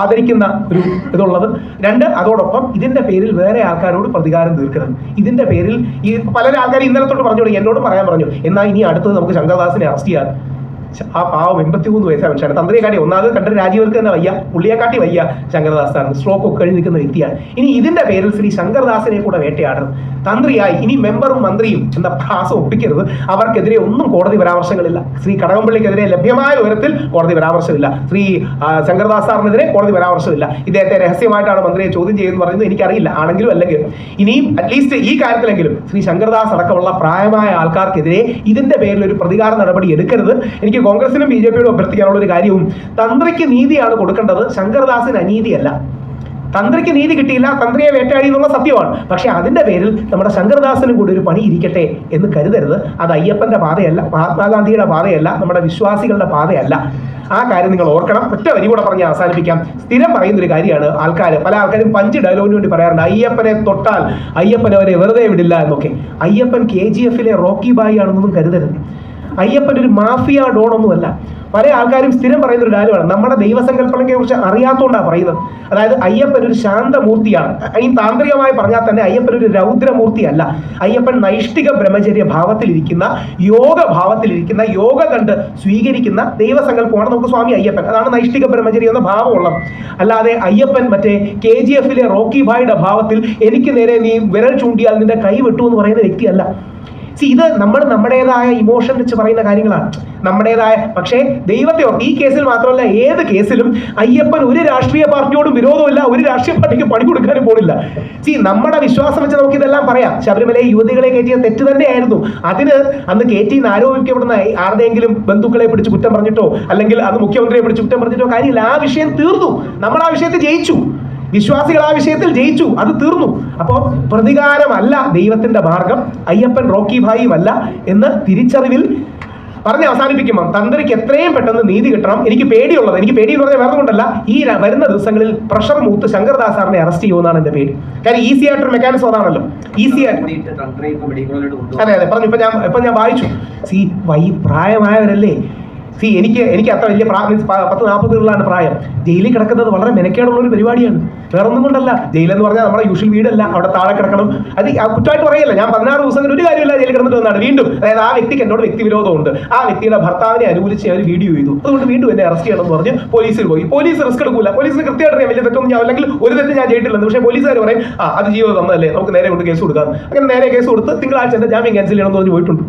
ആദരിക്കുന്ന ഒരു ഇതുള്ളത്. 2, അതോടൊപ്പം ഇതിന്റെ പേരിൽ വേറെ ആൾക്കാരോട് പ്രതികാരം തീർക്കരുത്. ഇതിന്റെ പേരിൽ ഈ പല ആൾക്കാർ ഇന്നലെ തൊട്ട് പറഞ്ഞു, എന്നോട് പറയാൻ പറഞ്ഞു, എന്നാൽ ഇനി അടുത്തത് നമുക്ക് ശങ്കർദാസിനെ അറസ്റ്റ് ചെയ്യാൻ. ആ പാവം 83 വയസ്സായ മനുഷ്യനാണ്. തന്ത്രിയെക്കാട്ടി ഒന്നാമത് കണ്ടിട്ട് രാജീവർക്ക് തന്നെ വയ്യ, പുള്ളിയെക്കാട്ടി വയ്യ ശങ്കർദാസാണ്. സ്ട്രോക്ക് ഒക്കെ കഴിഞ്ഞ് നിൽക്കുന്ന വ്യക്തിയാണ്. ഇനി ഇതിന്റെ പേരിൽ ശ്രീ ശങ്കർദാസിനെ കൂടെ വേട്ടയാടരുത്. തന്ത്രിയായി ഇനി മെമ്പറും മന്ത്രിയും എന്ന പ്രാസം ഒപ്പിക്കരുത്. അവർക്കെതിരെ ഒന്നും കോടതി പരാമർശങ്ങളില്ല. ശ്രീ കടകംപള്ളിക്കെതിരെ ലഭ്യമായ വിവരത്തിൽ കോടതി പരാമർശമില്ല. ശ്രീ ശങ്കർദാസ് സാറിനെതിരെ കോടതി പരാമർശമില്ല. ഇദ്ദേഹത്തെ രഹസ്യമായിട്ടാണ് മന്ത്രിയെ ചോദ്യം ചെയ്യുന്നത് പറയുന്നത് എനിക്കറിയില്ല. ആണെങ്കിലും അല്ലെങ്കിൽ ഇനിയും അറ്റ്ലീസ്റ്റ് ഈ കാര്യത്തിലെങ്കിലും ശ്രീ ശങ്കർദാസ് അടക്കമുള്ള പ്രായമായ ആൾക്കാർക്കെതിരെ ഇതിന്റെ പേരിൽ ഒരു പ്രതികാര നടപടി എടുക്കരുത്. എനിക്ക് കോൺഗ്രസിനും BJPയോടും അഭ്യർത്ഥിക്കാനുള്ള ഒരു കാര്യവും, തന്ത്രിക്ക് നീതിയാണ് കൊടുക്കേണ്ടത്, ശങ്കർദാസിന് അനീതിയല്ല. തന്ത്രിക്ക് നീതി കിട്ടിയില്ല, തന്ത്രിയെ വേട്ടയാടി എന്നുള്ള സത്യമാണ്. പക്ഷെ അതിന്റെ പേരിൽ നമ്മുടെ ശങ്കർദാസിനും കൂടി ഒരു പണി ഇരിക്കട്ടെ എന്ന് കരുതരുത്. അത് അയ്യപ്പന്റെ പാതയല്ല, മഹാത്മാഗാന്ധിയുടെ പാതയല്ല, നമ്മുടെ വിശ്വാസികളുടെ പാതയല്ല. ആ കാര്യം നിങ്ങൾ ഓർക്കണം. ഒറ്റ വരി കൂടെ പറഞ്ഞ് അവസാനിപ്പിക്കാം. സ്ഥിരം പറയുന്നൊരു കാര്യമാണ് പല ആൾക്കാരും പഞ്ച് ഡയലോഗിന് വേണ്ടി പറയാറുണ്ട്, അയ്യപ്പനെ തൊട്ടാൽ അയ്യപ്പൻ അവരെ വെറുതെ വിടില്ല എന്നൊക്കെ. അയ്യപ്പൻ KGF-ലെ റോക്കി ബായി ആണെന്നൊന്നും കരുതരുത്. അയ്യപ്പൻ ഒരു മാഫിയ ഡോണൊന്നുമല്ല. പല ആൾക്കാരും സ്ഥിരം പറയുന്ന ഒരു കാര്യമാണ്, നമ്മുടെ ദൈവസങ്കല്പങ്ങളെ കുറിച്ച് അറിയാത്തതുകൊണ്ടാണ് പറയുന്നത്. അതായത് അയ്യപ്പൻ ഒരു ശാന്തമൂർത്തിയാണ്. ഈ താന്ത്രികമായി പറഞ്ഞാൽ തന്നെ അയ്യപ്പൻ ഒരു രൗദ്രമൂർത്തിയല്ല. അയ്യപ്പൻ നൈഷ്ഠിക ബ്രഹ്മചര്യ ഭാവത്തിലിരിക്കുന്ന, യോഗ ഭാവത്തിലിരിക്കുന്ന, യോഗ കണ്ട് സ്വീകരിക്കുന്ന ദൈവസങ്കല്പമാണ് നമുക്ക് സ്വാമി അയ്യപ്പൻ. അതാണ് നൈഷ്ഠിക ബ്രഹ്മചര്യം എന്ന ഭാവമുള്ളത്. അല്ലാതെ അയ്യപ്പൻ മറ്റേ KGF-ലെ റോക്കി ഭായിയുടെ ഭാവത്തിൽ എനിക്ക് നേരെ നീ വിരൽ ചൂണ്ടിയാൽ നിന്റെ കൈ വെട്ടു എന്ന് പറയുന്ന വ്യക്തിയല്ല. ഇത് നമ്മൾ നമ്മുടേതായ ഇമോഷൻ വെച്ച് പറയുന്ന കാര്യങ്ങളാണ്, നമ്മുടേതായ. പക്ഷേ ദൈവത്തെ ഓർത്ത് ഈ കേസിൽ മാത്രമല്ല ഏത് കേസിലും അയ്യപ്പൻ ഒരു രാഷ്ട്രീയ പാർട്ടിയോടും വിരോധമില്ല, ഒരു രാഷ്ട്രീയ പാർട്ടിക്ക് പണി കൊടുക്കാനും പോണില്ല. നമ്മുടെ വിശ്വാസം വെച്ച് നമുക്ക് ഇതെല്ലാം പറയാം. ശബരിമലയെ യുവതികളെ കയറ്റിയ തെറ്റ് തന്നെയായിരുന്നു. അതിന് അന്ന് കയറ്റിന്ന് ആരോപിക്കപ്പെടുന്ന ആരുടെയെങ്കിലും ബന്ധുക്കളെ പിടിച്ച് കുറ്റം പറഞ്ഞിട്ടോ അല്ലെങ്കിൽ അത് മുഖ്യമന്ത്രിയെ പിടിച്ച് കുറ്റം പറഞ്ഞിട്ടോ കാര്യമില്ല. ആ വിഷയം തീർന്നു. നമ്മൾ ആ വിഷയത്തിൽ ജയിച്ചു. വിശ്വാസികൾ ആ വിഷയത്തിൽ ജയിച്ചു, അത് തീർന്നു. അപ്പോൾ പ്രതികാരമല്ല ദൈവത്തിന്റെ മാർഗം, അയ്യപ്പൻ റോക്കി ഭായിയുമല്ല എന്ന് തിരിച്ചറിവിൽ പറഞ്ഞ് അവസാനിപ്പിക്കുമ്പോൾ തന്ത്രിക്ക് എത്രയും പെട്ടെന്ന് നീതി കിട്ടണം. എനിക്ക് പേടിയുള്ളത്, എനിക്ക് പേടി എന്ന് പറഞ്ഞാൽ വേറെ കൊണ്ടല്ല, ഈ വരുന്ന ദിവസങ്ങളിൽ പ്രഷർ മൂത്ത് ശങ്കർദാസ് സാറിനെ അറസ്റ്റ് ചെയ്യുമെന്നാണ് എന്റെ പേടി. കാരണം ഈസി ആയിട്ടൊരു മെക്കാനിസം അതാണല്ലോ, ഈസി ആയിട്ട്. അതെ പറഞ്ഞു. ഇപ്പൊ ഞാൻ വായിച്ചു, പ്രായമായവരല്ലേ. എനിക്ക് അത്ര വലിയ 10-40 പ്രായം. ജയിലിൽ കിടക്കുന്നത് വളരെ മെനക്കേടുള്ള ഒരു പരിപാടിയാണ്, വേറെ ഒന്നും കൊണ്ടല്ല. ജയിലെന്ന് പറഞ്ഞാൽ നമ്മുടെ യൂഷ്വൽ വീടല്ല, അവിടെ താഴെ കിടക്കണം. അത് കുറ്റമായിട്ട് പറയല്ല. ഞാൻ 16 ദിവസങ്ങളിൽ ഒരു കാര്യമില്ല ജയിലിൽ കിടന്നിട്ട് വന്നാണ് വീണ്ടും. അതായത് ആ വ്യക്തിക്ക് എന്നോട് വ്യക്തിവിരോധമുണ്ട്, ആ വ്യക്തിയുടെ ഭർത്താവിനെ അനുകൂലിച്ച് അവർ വീഡിയോ ചെയ്തു, അതുകൊണ്ട് വീണ്ടും എന്നെ അറസ്റ്റ് ചെയ്യണമെന്ന് പറഞ്ഞ് പോലീസിൽ പോയി. പോലീസ് റിസ്ക് എടുക്കൂല. പോലീസിന് കൃത്യമായിട്ട് വലിയ തെറ്റൊന്നും ഞാൻ അല്ലെങ്കിൽ ഒരു തെറ്റ് ഞാൻ ചെയ്തിട്ടില്ലെന്ന്. പക്ഷേ പോലീസുകാർ പറയും അത് ജീവൻ തന്നതല്ലേ, നമുക്ക് നേരെ കൊണ്ട് കേസ് കൊടുക്കാം. അങ്ങനെ നേരെ കേസ് കൊടുത്ത് തിങ്കളാഴ്ച എന്റെ ജാമ്യം ക്യാൻസൽ ചെയ്യണമെന്ന് പറഞ്ഞ് പോയിട്ടുണ്ട്.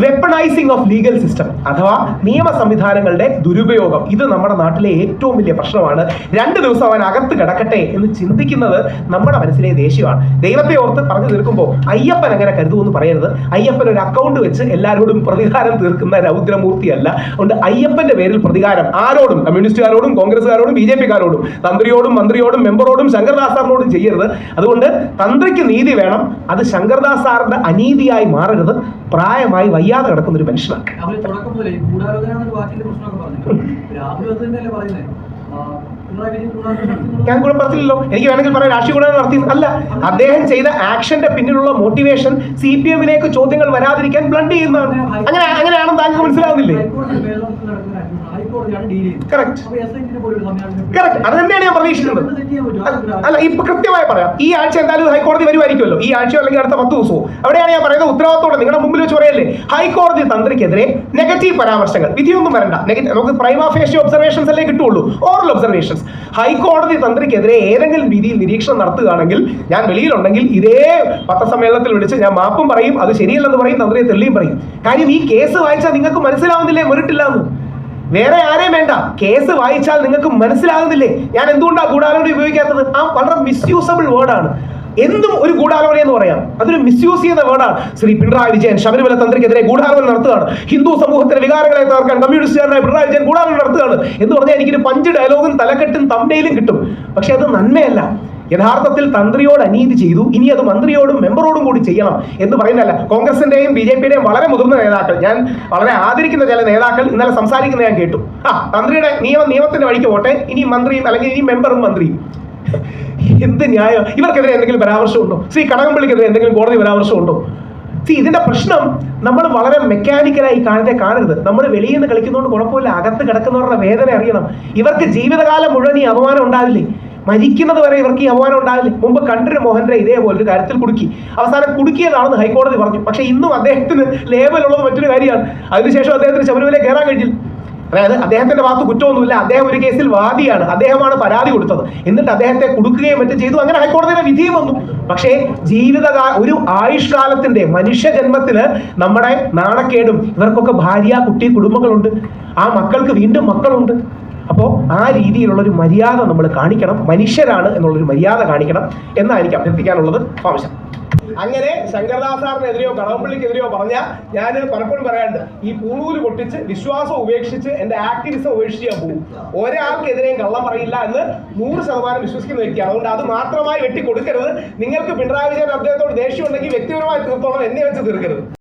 വെപ്പണൈസിംഗ് ഓഫ് ലീഗൽ സിസ്റ്റം അഥവാ നിയമ സംവിധാനങ്ങളുടെ ദുരുപയോഗം, ഇത് നമ്മുടെ നാട്ടിലെ ഏറ്റവും വലിയ പ്രശ്നമാണ്. 2 ദിവസം അവൻ അകത്ത് കിടക്കട്ടെ എന്ന് ചിന്തിക്കുന്നത് നമ്മുടെ മനസ്സിലെ ദേഷ്യമാണ്. ദൈവത്തെ ഓർത്ത് പറഞ്ഞു തീർക്കുമ്പോൾ അയ്യപ്പൻ അങ്ങനെ കരുതുമെന്ന് പറയരുത്. അയ്യപ്പൻ ഒരു അക്കൗണ്ട് വെച്ച് എല്ലാവരോടും പ്രതികാരം തീർക്കുന്ന രൗദ്രമൂർത്തിയല്ല. അതുകൊണ്ട് അയ്യപ്പന്റെ പേരിൽ പ്രതികാരം ആരോടും, കമ്മ്യൂണിസ്റ്റുകാരോടും കോൺഗ്രസ്സുകാരോടും BJPക്കാരോടും തന്ത്രിയോടും മന്ത്രിയോടും മെമ്പറോടും ശങ്കർദാസ് സാറിനോടും ചെയ്യരുത്. അതുകൊണ്ട് തന്ത്രിക്ക് നീതി വേണം, അത് ശങ്കർദാസ് സാറിന്റെ അനീതിയായി മാറരുത്. പ്രായമായി വയ്യാതെ കിടക്കുന്ന ഒരു മനുഷ്യനാണ്. ഞാൻ കൂടെ പറഞ്ഞില്ലല്ലോ. എനിക്ക് വേണമെങ്കിൽ പറയാം രാഷ്ട്രീയ ഗുണം നടത്തി അല്ല. അദ്ദേഹം ചെയ്ത ആക്ഷന്റെ പിന്നിലുള്ള മോട്ടിവേഷൻ CPM-ലേക്ക് ചോദ്യങ്ങൾ വരാതിരിക്കാൻ ബ്ലണ്ട് ചെയ്യുന്നതാണ്. അങ്ങനെയാണെന്ന് താങ്കൾക്ക് മനസ്സിലാവുന്നില്ലേ? കറക്റ്റ്. അത് തന്നെയാണ് ഞാൻ പ്രതീക്ഷിക്കുന്നത്. അല്ല, ഇപ്പൊ കൃത്യമായി പറയാം. ഈ ആഴ്ച എന്തായാലും ഹൈക്കോടതി വരുമായിരിക്കുമല്ലോ. ഈ ആഴ്ച അല്ലെങ്കിൽ അടുത്ത 10 ദിവസവും. അവിടെയാണ് ഞാൻ പറയുന്നത് ഉത്തരവാദിത്തോടെ നിങ്ങളുടെ മുമ്പിൽ വെച്ച് പറയല്ലേ, ഹൈക്കോടതി തന്ത്രിക്കെതിരെ നെഗറ്റീവ് പരാമർശങ്ങൾ, വിധിയൊന്നും വരണ്ട, നമുക്ക് പ്രൈമാ ഫേഷ്യൽ ഒബ്സർവേഷൻസ് അല്ലേ കിട്ടുള്ളൂ, ഓറൽ ഒബ്സർവേഷൻസ്. ഹൈക്കോടതി തന്ത്രിക്കെതിരെ ഏതെങ്കിലും രീതിയിൽ നിരീക്ഷണം നടത്തുകയാണെങ്കിൽ ഞാൻ വെളിയിലുണ്ടെങ്കിൽ ഇതേ പത്രസമ്മേളനത്തിൽ വിളിച്ച് ഞാൻ മാപ്പും പറയും, അത് ശരിയല്ലെന്ന് പറയും, തന്ത്രിയെ തെളിയും പറയും. കാര്യം ഈ കേസ് വായിച്ചാൽ നിങ്ങൾക്ക് മനസ്സിലാവുന്നില്ലേ മെറിറ്റില്ല എന്ന്. വേറെ ആരെയും വേണ്ട, കേസ് വായിച്ചാൽ നിങ്ങൾക്ക് മനസ്സിലാകുന്നില്ലേ ഞാൻ എന്തുകൊണ്ടാണ് ഗൂഢാലോചന ഉപയോഗിക്കാത്തത്? ആ വളരെ മിസ്യൂസബിൾ വേർഡാണ്. എന്തും ഒരു ഗൂഢാലോചന എന്ന് പറയാം, അതൊരു മിസ്യൂസ് ചെയ്യുന്ന വേർഡാണ്. ശ്രീ പിണറായി വിജയൻ ശബരിമല തന്ത്രിക്കെതിരെ ഗൂഢാലോചന നടത്തുകയാണ്, ഹിന്ദു സമൂഹത്തിന്റെ വികാരങ്ങളെ തകർക്കാൻ കമ്മ്യൂണിസ്റ്റുകാരനായ പിണറായി വിജയൻ ഗൂഢാലോചന നടത്തുകയാണ് എന്ന് പറഞ്ഞാൽ എനിക്കൊരു 5 ഡയലോഗും തലക്കെട്ടും തമ്പയിലും കിട്ടും. പക്ഷെ അത് നന്മയല്ല. യഥാർത്ഥത്തിൽ തന്ത്രിയോട് അനീതി ചെയ്തു, ഇനി അത് മന്ത്രിയോടും മെമ്പറോടും കൂടി ചെയ്യണം എന്ന് പറയുന്നതല്ല. കോൺഗ്രസിന്റെയും BJP-യുടെയും വളരെ മുതിർന്ന നേതാക്കൾ, ഞാൻ വളരെ ആദരിക്കുന്ന ചില നേതാക്കൾ ഇന്നലെ സംസാരിക്കുന്നത് ഞാൻ കേട്ടു. തന്ത്രിയുടെ നിയമത്തിന്റെ വഴിക്ക് പോട്ടെ, ഇനി മന്ത്രിയും അല്ലെങ്കിൽ ഇനി മെമ്പറും മന്ത്രിയും. എന്ത് ന്യായം? ഇവർക്കെതിരെ എന്തെങ്കിലും പരാമർശമുണ്ടോ? ശ്രീ കടകംപള്ളിക്കെതിരെ എന്തെങ്കിലും കോടതി പരാമർശമുണ്ടോ? ഇതിന്റെ പ്രശ്നം നമ്മൾ വളരെ മെക്കാനിക്കലായി കാണരുത്. നമ്മൾ വെളിയിൽ നിന്ന് കളിക്കുന്നതുകൊണ്ട് കുഴപ്പമില്ല, അകത്ത് കിടക്കുന്നവരുടെ വേദന അറിയണം. ഇവർക്ക് ജീവിതകാലം മുഴുവൻ ഈ അപമാനം ഉണ്ടാവില്ലേ? മരിക്കുന്നത് വരെ ഇവർക്ക് ഈ അപമാനം ഉണ്ടാവില്ലേ? മുമ്പ് കണ്ഠര് മോഹൻറെ ഇതേപോലെ ഒരു കാര്യത്തിൽ കുടുക്കി, അവസാനം കുടുക്കിയതാണെന്ന് ഹൈക്കോടതി പറഞ്ഞു. പക്ഷെ ഇന്നും അദ്ദേഹത്തിന് ലേബലുള്ളത് മറ്റൊരു കാര്യമാണ്. അതിനുശേഷം അദ്ദേഹത്തിന് ശബരിമല കയറാൻ കഴിഞ്ഞില്ല. അതായത് അദ്ദേഹത്തിന്റെ ഭാഗത്ത് കുറ്റമൊന്നുമില്ല, അദ്ദേഹം ഒരു കേസിൽ വാദിയാണ്, അദ്ദേഹമാണ് പരാതി കൊടുത്തത്, എന്നിട്ട് അദ്ദേഹത്തെ കുടുക്കുകയും മറ്റും ചെയ്തു. അങ്ങനെ ഹൈക്കോടതിയുടെ വിധിയും വന്നു. പക്ഷേ ഒരു ആയുഷ്കാലത്തിന്റെ മനുഷ്യജന്മത്തിന് നമ്മുടെ നാണക്കേടും, ഇവർക്കൊക്കെ ഭാര്യ, കുട്ടി, കുടുംബങ്ങളുണ്ട്, ആ മക്കൾക്ക് വീണ്ടും മക്കളുണ്ട്. അപ്പോൾ ആ രീതിയിലുള്ള ഒരു മര്യാദ നമ്മൾ കാണിക്കണം, മനുഷ്യരാണ് എന്നുള്ളൊരു മര്യാദ കാണിക്കണം എന്നാണ് എനിക്ക് അഭ്യർത്ഥിക്കാനുള്ളത്. ആവശ്യം. അങ്ങനെ ശങ്കർദാസ് സാറിനെതിരെയോ കടകംപള്ളിക്കെതിരെയോ പറഞ്ഞാൽ ഞാൻ പലപ്പോഴും പറയാണ്ട് ഈ പൂണൂല് പൊട്ടിച്ച് വിശ്വാസം ഉപേക്ഷിച്ച് എന്റെ ആക്ടിവിസം ഉപേക്ഷിച്ച് ഞാൻ പോകും. ഒരാൾക്കെതിരെയും കള്ളം പറയില്ല എന്ന് 100% വിശ്വസിക്കുന്ന വ്യക്തിയാണ്. അതുകൊണ്ട് അത് മാത്രമായി വെട്ടി കൊടുക്കരുത്. നിങ്ങൾക്ക് പിണറായി വിജയൻ അദ്ദേഹത്തോട് ദേഷ്യം ഉണ്ടെങ്കിൽ വ്യക്തിപരമായി തീർത്തോളം, എന്നെ വെച്ച് തീർക്കരുത്.